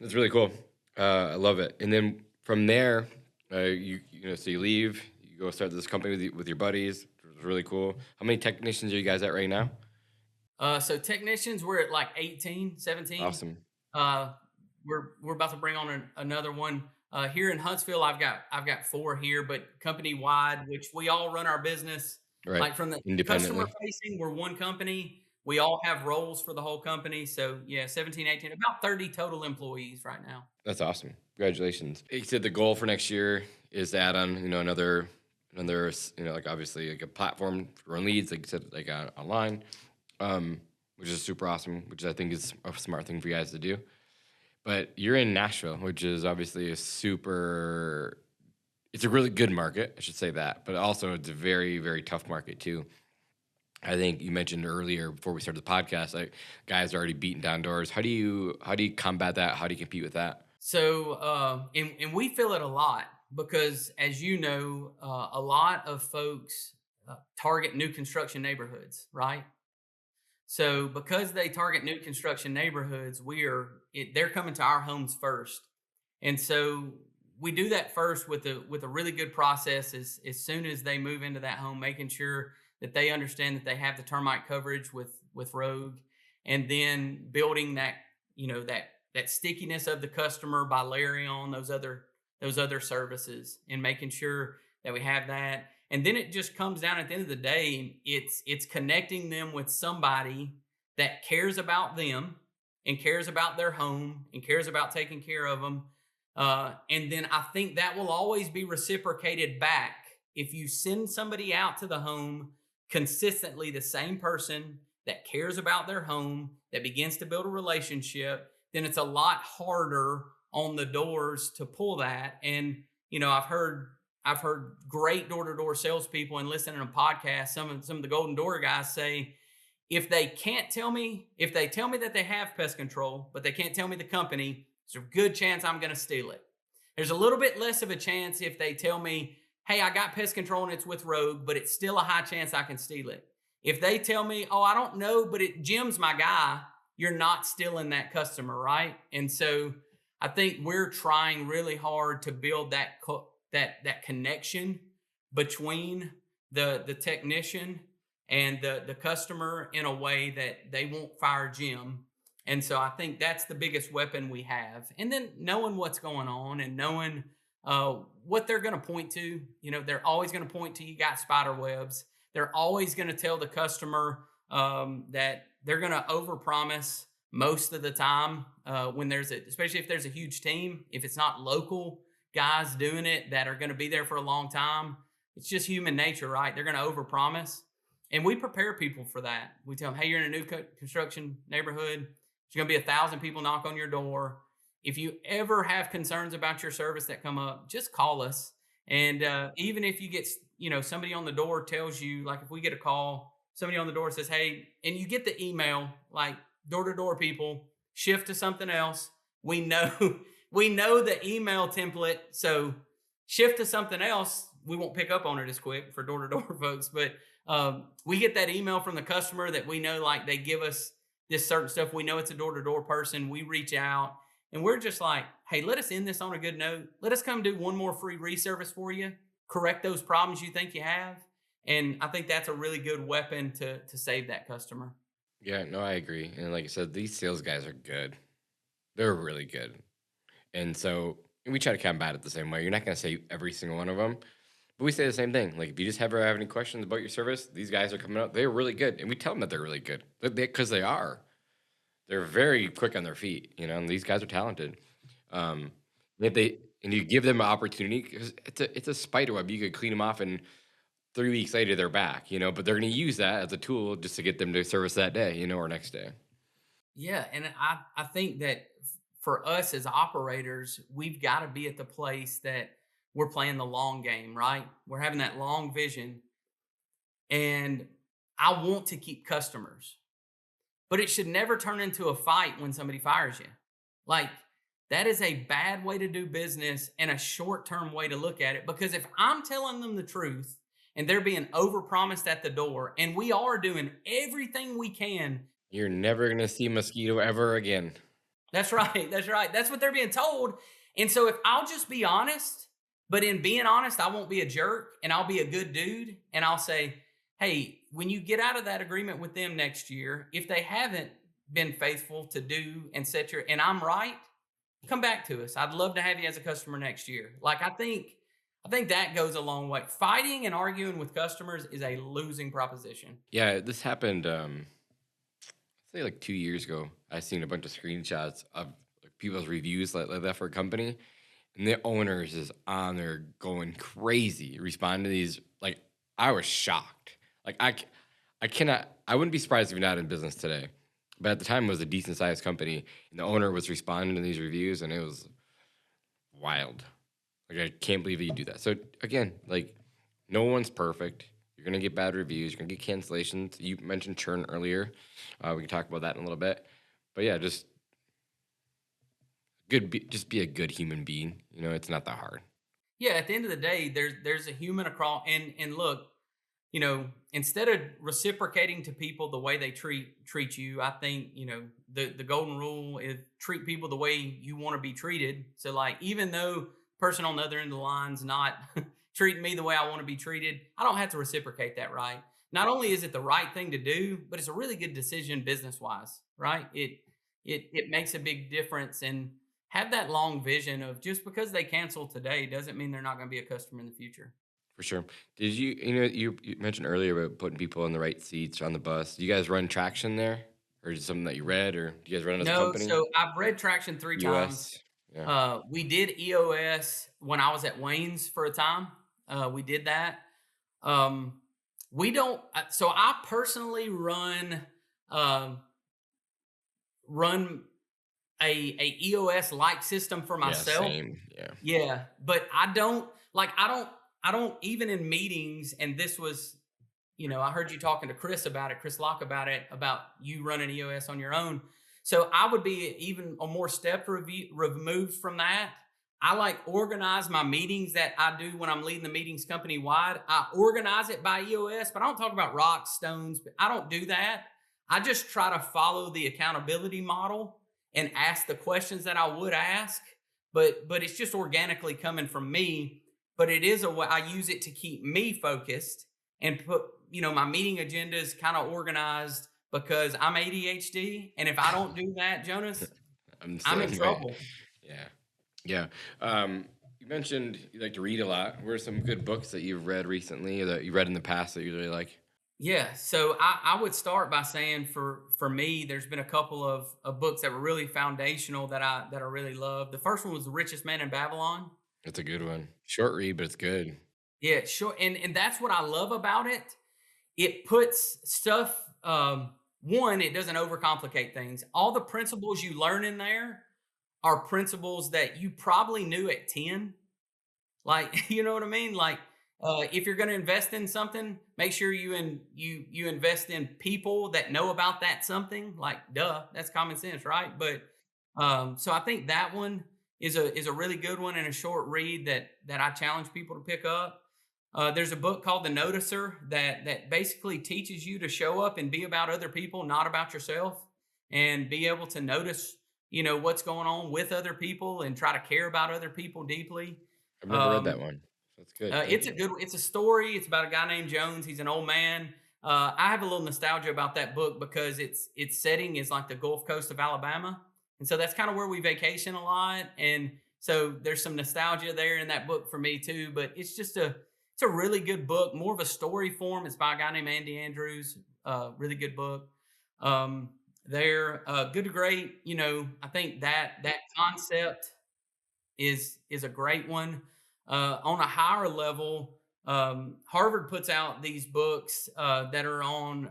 It's really cool. I love it. And then from there, so you leave, you go start this company with your buddies. It's really cool. How many technicians are you guys at right now? So technicians, we're at like 18, 17. Awesome. We're about to bring on another one here in Huntsville. I've got 4 here, but company wide, which we all run our business Right. like from the customer facing. We're one company. We all have roles for the whole company. So yeah, 17, 18, about 30 total employees right now. That's awesome. Congratulations. You said the goal for next year is to add on, another, like obviously like a platform for run leads, like you said, like online, which is super awesome, which I think is a smart thing for you guys to do. But you're in Nashville, which is obviously it's a really good market, I should say that, but also it's a very, very tough market too. I think you mentioned earlier before we started the podcast, like guys are already beating down doors. How do you combat that? How do you compete with that? So, and we feel it a lot because, as you know, a lot of folks target new construction neighborhoods, right? So because they target new construction neighborhoods, they're coming to our homes first. And so we do that first with a really good process as soon as they move into that home, making sure that they understand that they have the termite coverage with Rogue, and then building that, that stickiness of the customer by layering on those other services and making sure that we have that. And then it just comes down at the end of the day, it's connecting them with somebody that cares about them and cares about their home and cares about taking care of them. And then I think that will always be reciprocated back. If you send somebody out to the home consistently, the same person that cares about their home, that begins to build a relationship, then it's a lot harder on the doors to pull that. And, I've heard great door-to-door salespeople and listening to podcasts, some of the Golden Door guys say, if they tell me that they have pest control, but they can't tell me the company, there's a good chance I'm going to steal it. There's a little bit less of a chance if they tell me, hey, I got pest control and it's with Rogue, but it's still a high chance I can steal it. If they tell me, oh, I don't know, but Jim's my guy, you're not stealing that customer, right? And so I think we're trying really hard to build that connection between the technician and the customer in a way that they won't fire Jim. And so I think that's the biggest weapon we have. And then knowing what's going on and knowing what they're going to point to. They're always going to point to, you got spider webs. They're always going to tell the customer that they're going to overpromise most of the time when especially if there's a huge team, if it's not local guys doing it that are going to be there for a long time. It's just human nature, right? They're going to overpromise. And we prepare people for that. We tell them, hey, you're in a new construction neighborhood. There's going to be 1,000 people knock on your door. If you ever have concerns about your service that come up, just call us. And even if you get, somebody on the door tells you, like if we get a call, somebody on the door says, hey, and you get the email, like door-to-door people, shift to something else. We know the email template. So shift to something else. We won't pick up on it as quick for door-to-door folks, but we get that email from the customer that we know, like they give us this certain stuff. We know it's a door-to-door person. We reach out And we're just like, hey, let us end this on a good note. Let us come do one more free reservice for you, correct those problems you think you have. And I think that's a really good weapon to save that customer. Yeah, no, I agree. And like I said, these sales guys are good. They're really good. And so we try to combat it the same way. You're not going to say every single one of them, but we say the same thing. Like, if you just ever have any questions about your service, these guys are coming up. They're really good. And we tell them that they're really good because they are. They're very quick on their feet, and these guys are talented. If they and you give them an opportunity, because it's a spider web. You could clean them off, and 3 weeks later they're back, but they're going to use that as a tool just to get them to service that day, or next day. Yeah, and I think that for us as operators, we've got to be at the place that we're playing the long game, right? We're having that long vision, and I want to keep customers. But it should never turn into a fight when somebody fires you. Like, that is a bad way to do business and a short-term way to look at it. Because if I'm telling them the truth and they're being overpromised at the door, and we are doing everything we can. You're never going to see a mosquito ever again. That's right. That's right. That's what they're being told. And so if I'll just be honest, but in being honest, I won't be a jerk, and I'll be a good dude, and I'll say, hey, when you get out of that agreement with them next year, if they haven't been faithful to do and and I'm right, come back to us. I'd love to have you as a customer next year. Like, I think that goes a long way. Fighting and arguing with customers is a losing proposition. Yeah, this happened, say like 2 years ago. I seen a bunch of screenshots of people's reviews like that for a company, and the owners is on there going crazy, responding to these. Like, I was shocked. Like, I wouldn't be surprised if you're not in business today. But at the time, it was a decent sized company, and the owner was responding to these reviews, and it was wild. Like, I can't believe that you do that. So again, like, no one's perfect. You're gonna get bad reviews. You're gonna get cancellations. You mentioned churn earlier. We can talk about that in a little bit. But yeah, just be a good human being. It's not that hard. Yeah, at the end of the day, there's a human across, and look, instead of reciprocating to people the way they treat you, I think, the golden rule is treat people the way you want to be treated. So, like, even though person on the other end of the line's not treating me the way I want to be treated, I don't have to reciprocate that, right? Not only is it the right thing to do, but it's a really good decision business-wise, right? It makes a big difference, and have that long vision of just because they cancel today doesn't mean they're not going to be a customer in the future. For sure. Did you mentioned earlier about putting people in the right seats on the bus? Do you guys run Traction there? Or is it something that you read, or do you guys run it as a company? So I've read Traction 3 times. Yeah. We did EOS when I was at Wayne's for a time. We did that. We don't. So I personally run a EOS like system for myself. Yeah, same. Yeah. Yeah, but I don't even in meetings. And this was, I heard you talking to Chris Locke about you running EOS on your own. So I would be even a more step removed from that. I organize my meetings that I do when I'm leading the meetings company wide. I organize it by EOS, but I don't talk about rocks, stones. I don't do that. I just try to follow the accountability model and ask the questions that I would ask. But it's just organically coming from me. But it is a way I use it to keep me focused and put, my meeting agenda is kind of organized because I'm ADHD. And if I don't do that, Jonas, I'm in trouble. Yeah. You mentioned you like to read a lot. What are some good books that you've read recently or that you read in the past that you really like? Yeah. So I would start by saying for me, there's been a couple of books that were really foundational that I really love. The first one was The Richest Man in Babylon. It's a good one. Short read, but it's good. Yeah, sure. And that's what I love about it. It puts stuff, one, it doesn't overcomplicate things. All the principles you learn in there are principles that you probably knew at 10. Like, you know what I mean? Like, if you're going to invest in something, make sure you invest in people that know about that something. Like, duh, that's common sense, right? But so I think that one is a really good one and a short read that I challenge people to pick up. There's a book called The Noticer that basically teaches you to show up and be about other people, not about yourself, and be able to notice what's going on with other people and try to care about other people deeply. I've never read that one. That's good. It's a story. It's about a guy named Jones. He's an old man. I have a little nostalgia about that book because its setting is like the Gulf Coast of Alabama. And so that's kind of where we vacation a lot. And so there's some nostalgia there in that book for me too, but it's a really good book, more of a story form. It's by a guy named Andy Andrews. Really good book. They're Good to Great. I think that concept is a great one. On a higher level, Harvard puts out these books that are on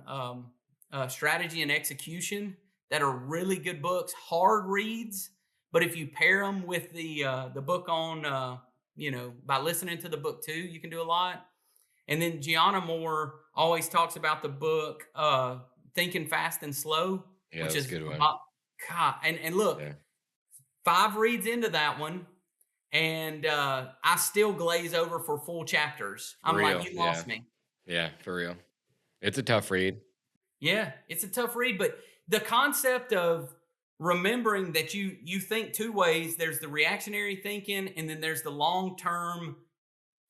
strategy and execution that are really good books, hard reads. But if you pair them with the book on, by listening to the book too, you can do a lot. And then Gianna Moore always talks about the book Thinking Fast and Slow, which is a good one. God, and look, 5 reads into that one, and I still glaze over for full chapters. I'm like, you lost me. Yeah, for real. It's a tough read. Yeah, it's a tough read, but the concept of remembering that you think 2 ways. There's the reactionary thinking, and then there's the long-term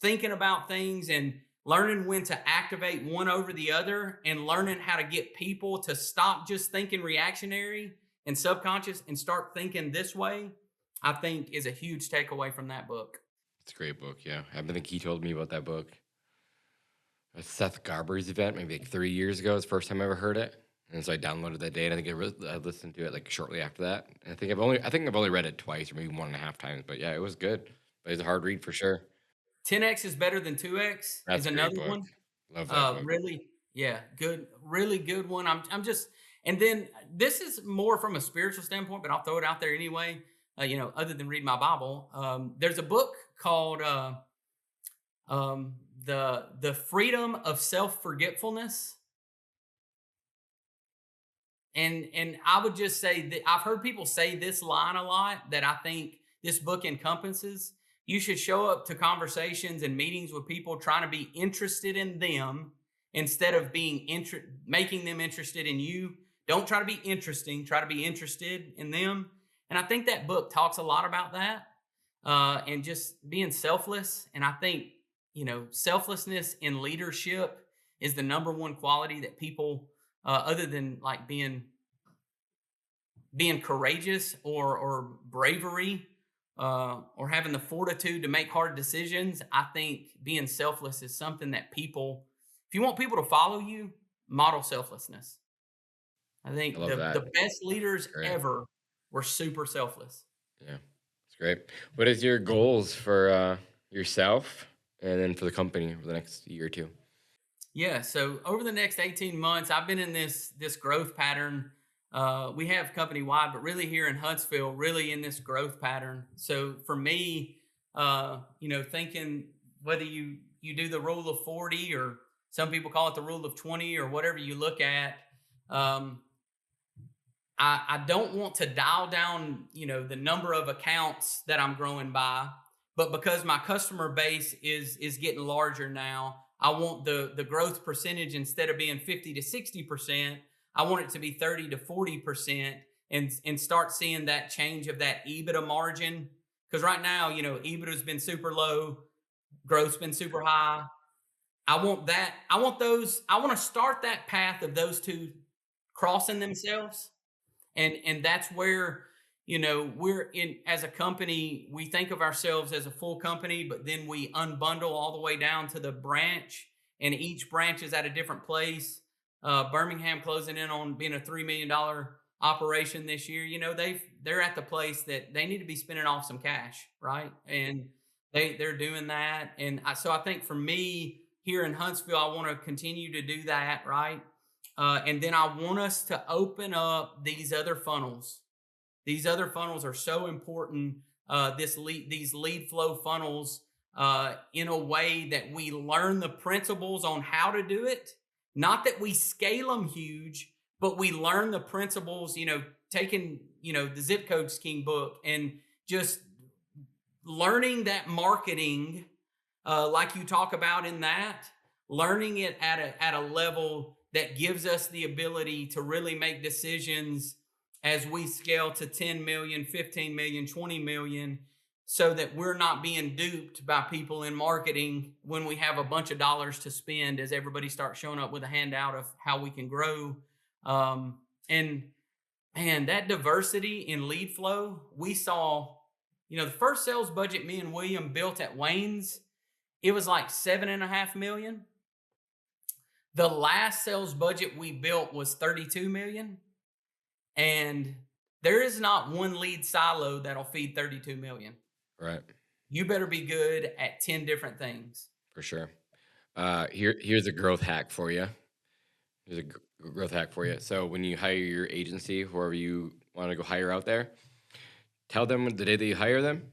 thinking about things and learning when to activate one over the other, and learning how to get people to stop just thinking reactionary and subconscious and start thinking this way, I think is a huge takeaway from that book. It's a great book, yeah. I think he told me about that book at Seth Garber's event maybe like 3 years ago. It's the first time I ever heard it. And so I downloaded that day, and I think I listened to it like shortly after that. And I think I've only read it twice or maybe 1.5 times, but yeah, it was good. But it's a hard read for sure. 10X is better than 2X is another one. Love that book. Really, yeah, good, really good one. I'm just, and then this is more from a spiritual standpoint, but I'll throw it out there anyway. Other than reading my Bible, there's a book called the Freedom of Self-Forgetfulness. And I would just say that I've heard people say this line a lot that I think this book encompasses. You should show up to conversations and meetings with people trying to be interested in them instead of making them interested in you. Don't try to be interesting. Try to be interested in them. And I think that book talks a lot about that and just being selfless. And I think, selflessness in leadership is the number one quality that people, other than like being courageous or bravery, or having the fortitude to make hard decisions, I think being selfless is something that people, if you want people to follow you, model selflessness. I think the best leaders ever were super selfless. Yeah, it's great. What is your goals for yourself and then for the company over the next year or two? Yeah, so over the next 18 months, I've been in this growth pattern. We have company-wide, but really here in Huntsville, really in this growth pattern. So for me, thinking whether you do the rule of 40 or some people call it the rule of 20 or whatever you look at, I don't want to dial down, the number of accounts that I'm growing by, but because my customer base is getting larger now, I want the growth percentage, instead of being 50 to 60%, I want it to be 30 to 40% and start seeing that change of that EBITDA margin. Because right now, EBITDA has been super low, growth's been super high. I want to start that path of those two crossing themselves. And that's where, we're in, as a company, we think of ourselves as a full company, but then we unbundle all the way down to the branch, and each branch is at a different place. Birmingham closing in on being a $3 million operation this year. They're at the place that they need to be spending off some cash, right? And they're doing that. And so I think for me here in Huntsville, I want to continue to do that, right? And then I want us to open up these other funnels. These other funnels are so important. These lead flow funnels, in a way that we learn the principles on how to do it. Not that we scale them huge, but we learn the principles, taking, the Zip Codes King book and just learning that marketing, like you talk about in that, learning it at a level that gives us the ability to really make decisions as we scale to 10 million, 15 million, 20 million, so that we're not being duped by people in marketing when we have a bunch of dollars to spend, as everybody starts showing up with a handout of how we can grow. And man, that diversity in lead flow, we saw, the first sales budget me and William built at Wayne's, it was like $7.5 million. The last sales budget we built was $32 million. And there is not one lead silo that'll feed $32 million. Right. You better be good at 10 different things. For sure. Here's a growth hack for you. So when you hire your agency, whoever you want to go hire out there, tell them the day that you hire them,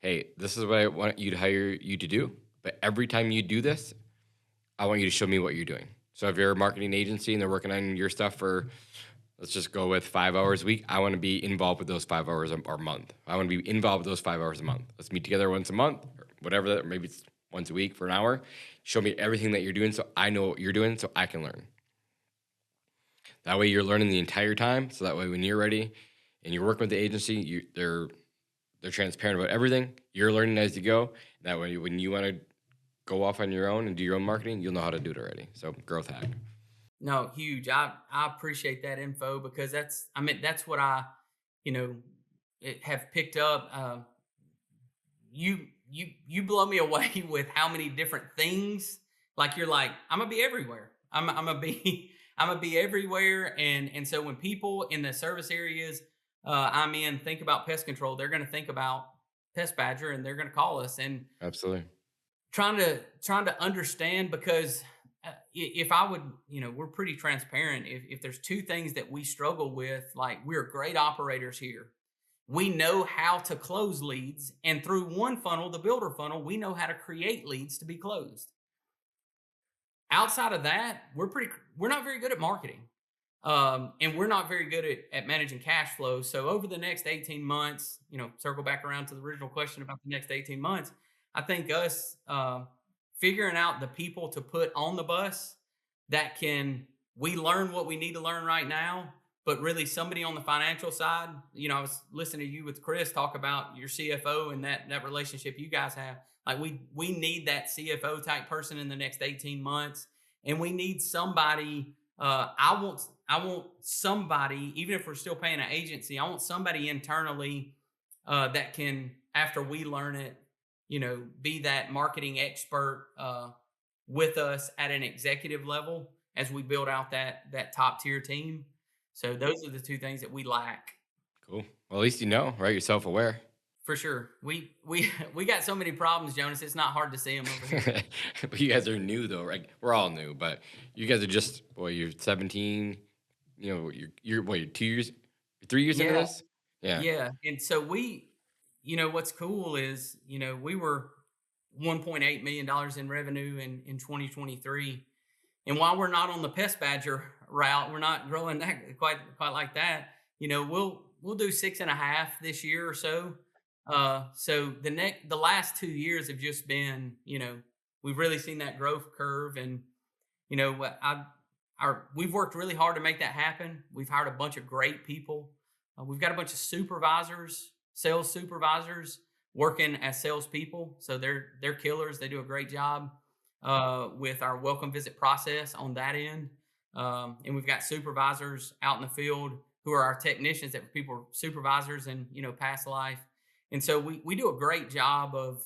hey, this is what I want you to hire you to do. But every time you do this, I want you to show me what you're doing. So if you're a marketing agency and they're working on your stuff for, let's just go with 5 hours a week, I want to be involved with those 5 hours a month. I want to be involved with those 5 hours a month. Let's meet together once a month, or whatever, maybe it's once a week for an hour. Show me everything that you're doing so I know what you're doing so I can learn. That way you're learning the entire time. So that way when you're ready and you're working with the agency, they're transparent about everything. You're learning as you go. That way when you want to go off on your own and do your own marketing, you'll know how to do it already. So growth hack. No, huge. I appreciate that info, because that's what I, have picked up. You blow me away with how many different things. Like, you're like, I'm gonna be everywhere. I'm gonna be everywhere. And so when people in the service areas I'm in think about pest control, they're gonna think about Pest Badger and they're gonna call us. And absolutely trying to understand, because if I would, we're pretty transparent. If there's two things that we struggle with, like, we're great operators here. We know how to close leads, and through one funnel, the builder funnel, we know how to create leads to be closed. Outside of that, we're not very good at marketing. And we're not very good at managing cash flow. So over the next 18 months, circle back around to the original question about the next 18 months, I think us figuring out the people to put on the bus that we learn what we need to learn right now, but really somebody on the financial side. I was listening to you with Chris talk about your CFO and that relationship you guys have. Like, we need that CFO type person in the next 18 months. And we need somebody, I want somebody, even if we're still paying an agency, I want somebody internally that can, after we learn it, be that marketing expert with us at an executive level as we build out that top tier team. So those are the two things that we lack. Cool. Well, at least right? You're self-aware. For sure. We got so many problems, Jonas. It's not hard to see them over here. But you guys are new, though, right? We're all new, but you guys are just, you're 17. You're 2 years, 3 years into this? Yeah. Yeah. And so what's cool is, we were $1.8 million in revenue in 2023. And while we're not on the Pest Badger route, we're not growing that quite like that. We'll do 6.5 this year or so. So the last 2 years have just been, we've really seen that growth curve. And, we've worked really hard to make that happen. We've hired a bunch of great people. We've got a bunch of sales supervisors working as salespeople. So they're killers. They do a great job with our welcome visit process on that end. And we've got supervisors out in the field who are our technicians that people are supervisors in, past life. And so we do a great job of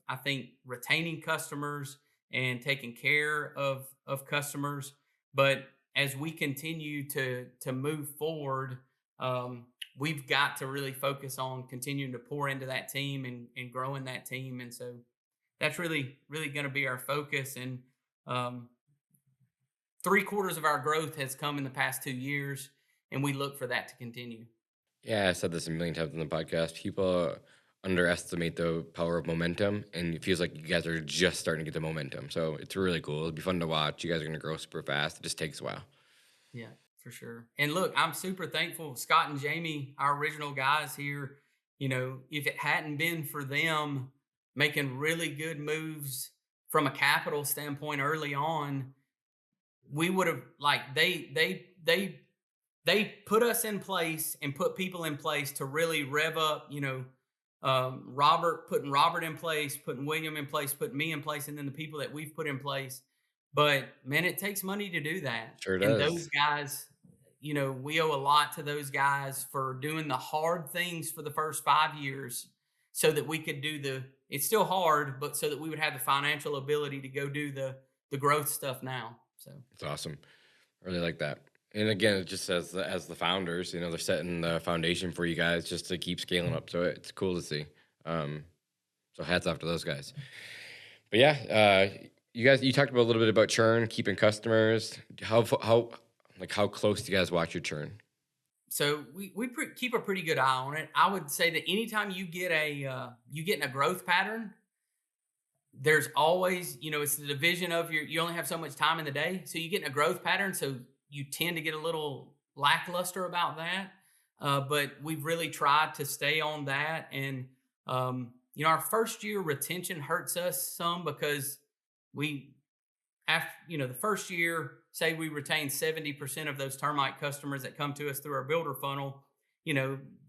I think, retaining customers and taking care of customers. But as we continue to move forward, we've got to really focus on continuing to pour into that team and growing that team. And so that's really, really going to be our focus. And 3/4 of our growth has come in the past 2 years, and we look for that to continue. Yeah, I said this a million times on the podcast. People underestimate the power of momentum, and it feels like you guys are just starting to get the momentum. So it's really cool. It'll be fun to watch. You guys are going to grow super fast. It just takes a while. Yeah, for sure. And look, I'm super thankful. Scott and Jamie, our original guys here, if it hadn't been for them making really good moves from a capital standpoint early on, we would have, they they put us in place and put people in place to really rev up, putting Robert in place, putting William in place, putting me in place, and then the people that we've put in place. But man, it takes money to do that. Sure And does. those guys, we owe a lot to those guys for doing the hard things for the first 5 years so that we could do it's still hard, but so that we would have the financial ability to go do the growth stuff now. So It's awesome. I really like that. And again, it just says that as the founders, they're setting the foundation for you guys just to keep scaling up. So it's cool to see. So hats off to those guys. But yeah, you talked about a little bit about churn, keeping customers. How close do you guys watch your churn? So we keep a pretty good eye on it. I would say that anytime you get in a growth pattern, there's always, it's the division of you only have so much time in the day. So you get in a growth pattern. So you tend to get a little lackluster about that. But we've really tried to stay on that. And, our first year retention hurts us some because the first year, say we retain 70% of those termite customers that come to us through our builder funnel,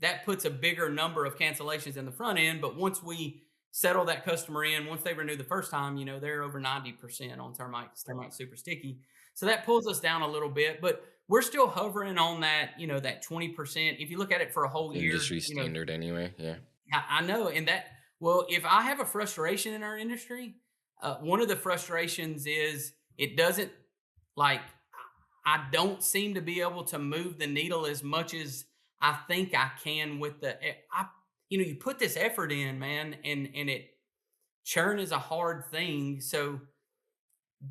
that puts a bigger number of cancellations in the front end. But once we settle that customer in, once they renew the first time, they're over 90% on termites. Termites super sticky. So that pulls us down a little bit, but we're still hovering on that, that 20%. If you look at it for a whole year, industry standard anyway. Yeah. I know. And if I have a frustration in our industry, one of the frustrations is I don't seem to be able to move the needle as much as I think I can with you put this effort in, man, and churn is a hard thing. So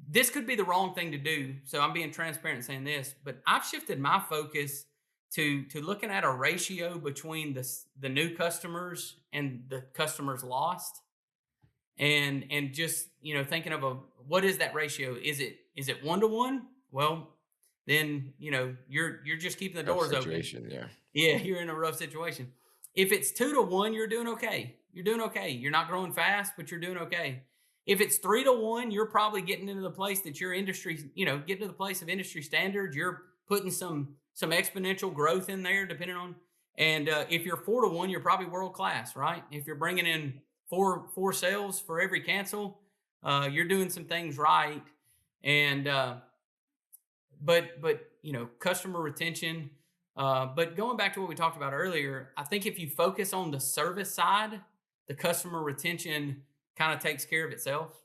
this could be the wrong thing to do. So I'm being transparent saying this, but I've shifted my focus to looking at a ratio between the new customers and the customers lost. And just, thinking of what is that ratio? Is it 1-to-1? Well, then, you're just keeping the doors open. Yeah, you're in a rough situation. If it's 2-to-1, you're doing okay. You're doing okay. You're not growing fast, but you're doing okay. If it's 3-to-1, you're probably getting into the place that your industry, getting to the place of industry standards. You're putting some exponential growth in there, depending on. And if you're 4-to-1, you're probably world class, right? If you're bringing in four sales for every cancel, you're doing some things right. And but customer retention. But going back to what we talked about earlier, I think if you focus on the service side, the customer retention kind of takes care of itself.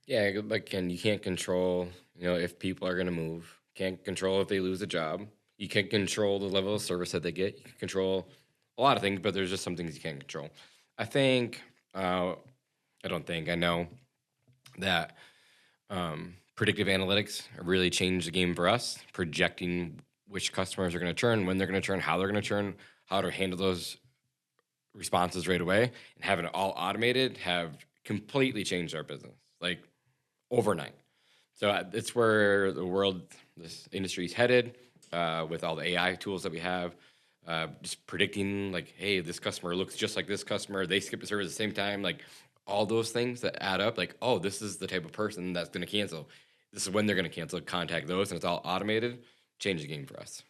Yeah, you can't control, if people are going to move. Can't control if they lose a job. You can't control the level of service that they get. You can control a lot of things, but there's just some things you can't control. I know that predictive analytics really changed the game for us, projecting which customers are going to churn, when they're going to churn, how they're going to churn, how to handle those responses right away, and having it all automated have completely changed our business, like overnight. So it's where this industry is headed with all the AI tools that we have, just predicting like, hey, this customer looks just like this customer. They skip a service at the same time. Like all those things that add up, like, oh, this is the type of person that's going to cancel. This is when they're going to cancel. Contact those, and it's all automated. Change the game for us.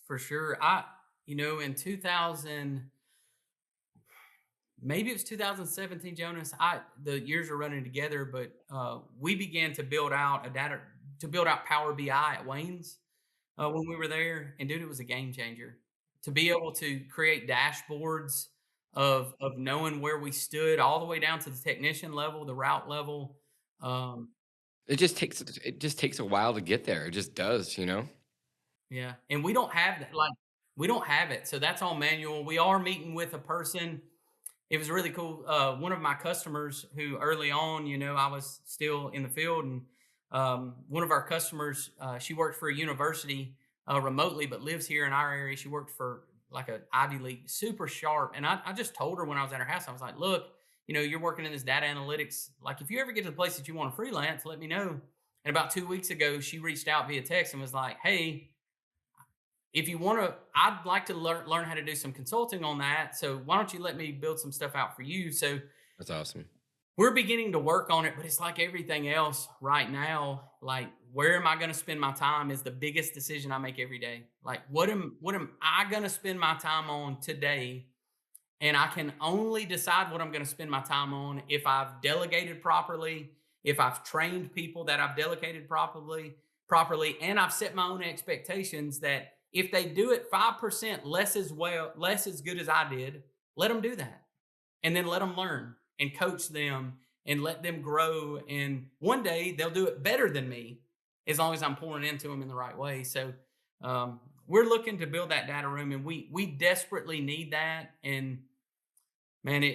For sure. In 2000, maybe it was 2017, Jonas, the years are running together, but we began to build out Power BI at Wayne's when we were there. And dude, it was a game changer to be able to create dashboards of knowing where we stood all the way down to the technician level, the route level. It just takes a while to get there. It just does, Yeah. And we don't have that. We don't have it. So that's all manual. We are meeting with a person. It was really cool. One of my customers who early on, I was still in the field, and one of our customers, she worked for a university remotely, but lives here in our area. She worked for like an Ivy League, super sharp. And I just told her when I was at her house, I was like, look, you're working in this data analytics. Like if you ever get to the place that you want to freelance, let me know. And about 2 weeks ago, she reached out via text and was like, hey, if you want to, I'd like to learn how to do some consulting on that. So why don't you let me build some stuff out for you? So that's awesome. we're beginning to work on it, but it's like everything else right now. Like, where am I going to spend my time is the biggest decision I make every day. Like, what am I going to spend my time on today? And I can only decide what I'm going to spend my time on if I've delegated properly, if I've trained people that I've delegated properly, and I've set my own expectations that if they do it 5% less as good as I did, let them do that. And then let them learn and coach them and let them grow. And one day they'll do it better than me as long as I'm pouring into them in the right way. So we're looking to build that data room, and we desperately need that. And man,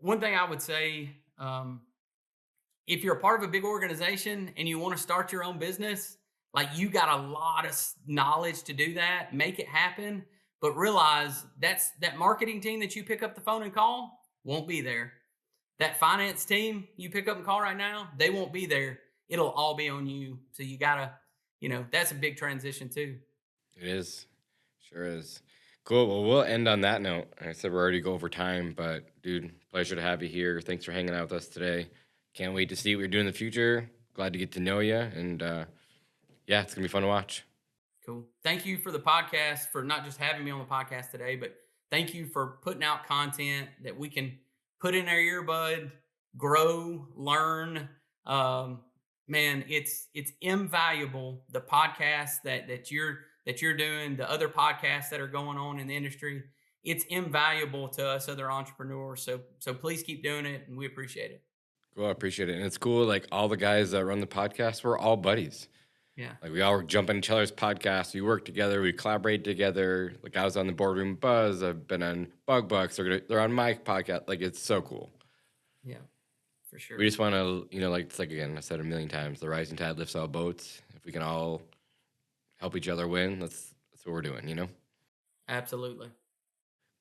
one thing I would say, if you're a part of a big organization and you want to start your own business, like, you got a lot of knowledge to do that, make it happen. But realize that marketing team that you pick up the phone and call won't be there. That finance team you pick up and call right now, they won't be there. It'll all be on you. So you gotta, that's a big transition too. It is. Sure is. Cool. Well, we'll end on that note. I said we're already go over time, but dude, pleasure to have you here. Thanks for hanging out with us today. Can't wait to see what you're doing in the future. Glad to get to know you. And yeah, it's going to be fun to watch. Cool. Thank you for the podcast, for not just having me on the podcast today, but thank you for putting out content that we can put in our earbud, grow, learn. Man, it's invaluable. The podcast that you're doing, the other podcasts that are going on in the industry, it's invaluable to us other entrepreneurs. So please keep doing it, and we appreciate it. Cool, I appreciate it. And it's cool, like, all the guys that run the podcast, we're all buddies. Yeah. Like, we all jump in each other's podcasts. We work together. We collaborate together. Like, I was on the Boardroom Buzz. I've been on Bug Bucks. They're on my podcast. Like, it's so cool. Yeah, for sure. We just want to, like, it's like, again, I said a million times, the rising tide lifts all boats. If we can all help each other win, that's what we're doing, Absolutely.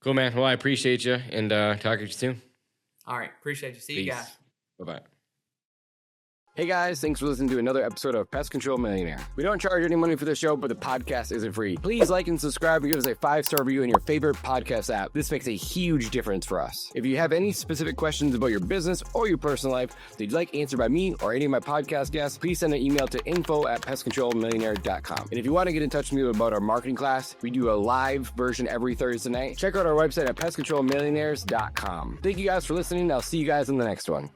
Cool, man. Well, I appreciate you, and talk to you soon. All right. Appreciate you. See you guys. Bye-bye. Hey guys, thanks for listening to another episode of Pest Control Millionaire. We don't charge any money for the show, but the podcast isn't free. Please like and subscribe and give us a 5-star review in your favorite podcast app. This makes a huge difference for us. If you have any specific questions about your business or your personal life that you'd like answered by me or any of my podcast guests, please send an email to info@pestcontrolmillionaire.com. And if you want to get in touch with me about our marketing class, we do a live version every Thursday night. Check out our website at pestcontrolmillionaires.com. Thank you guys for listening. I'll see you guys in the next one.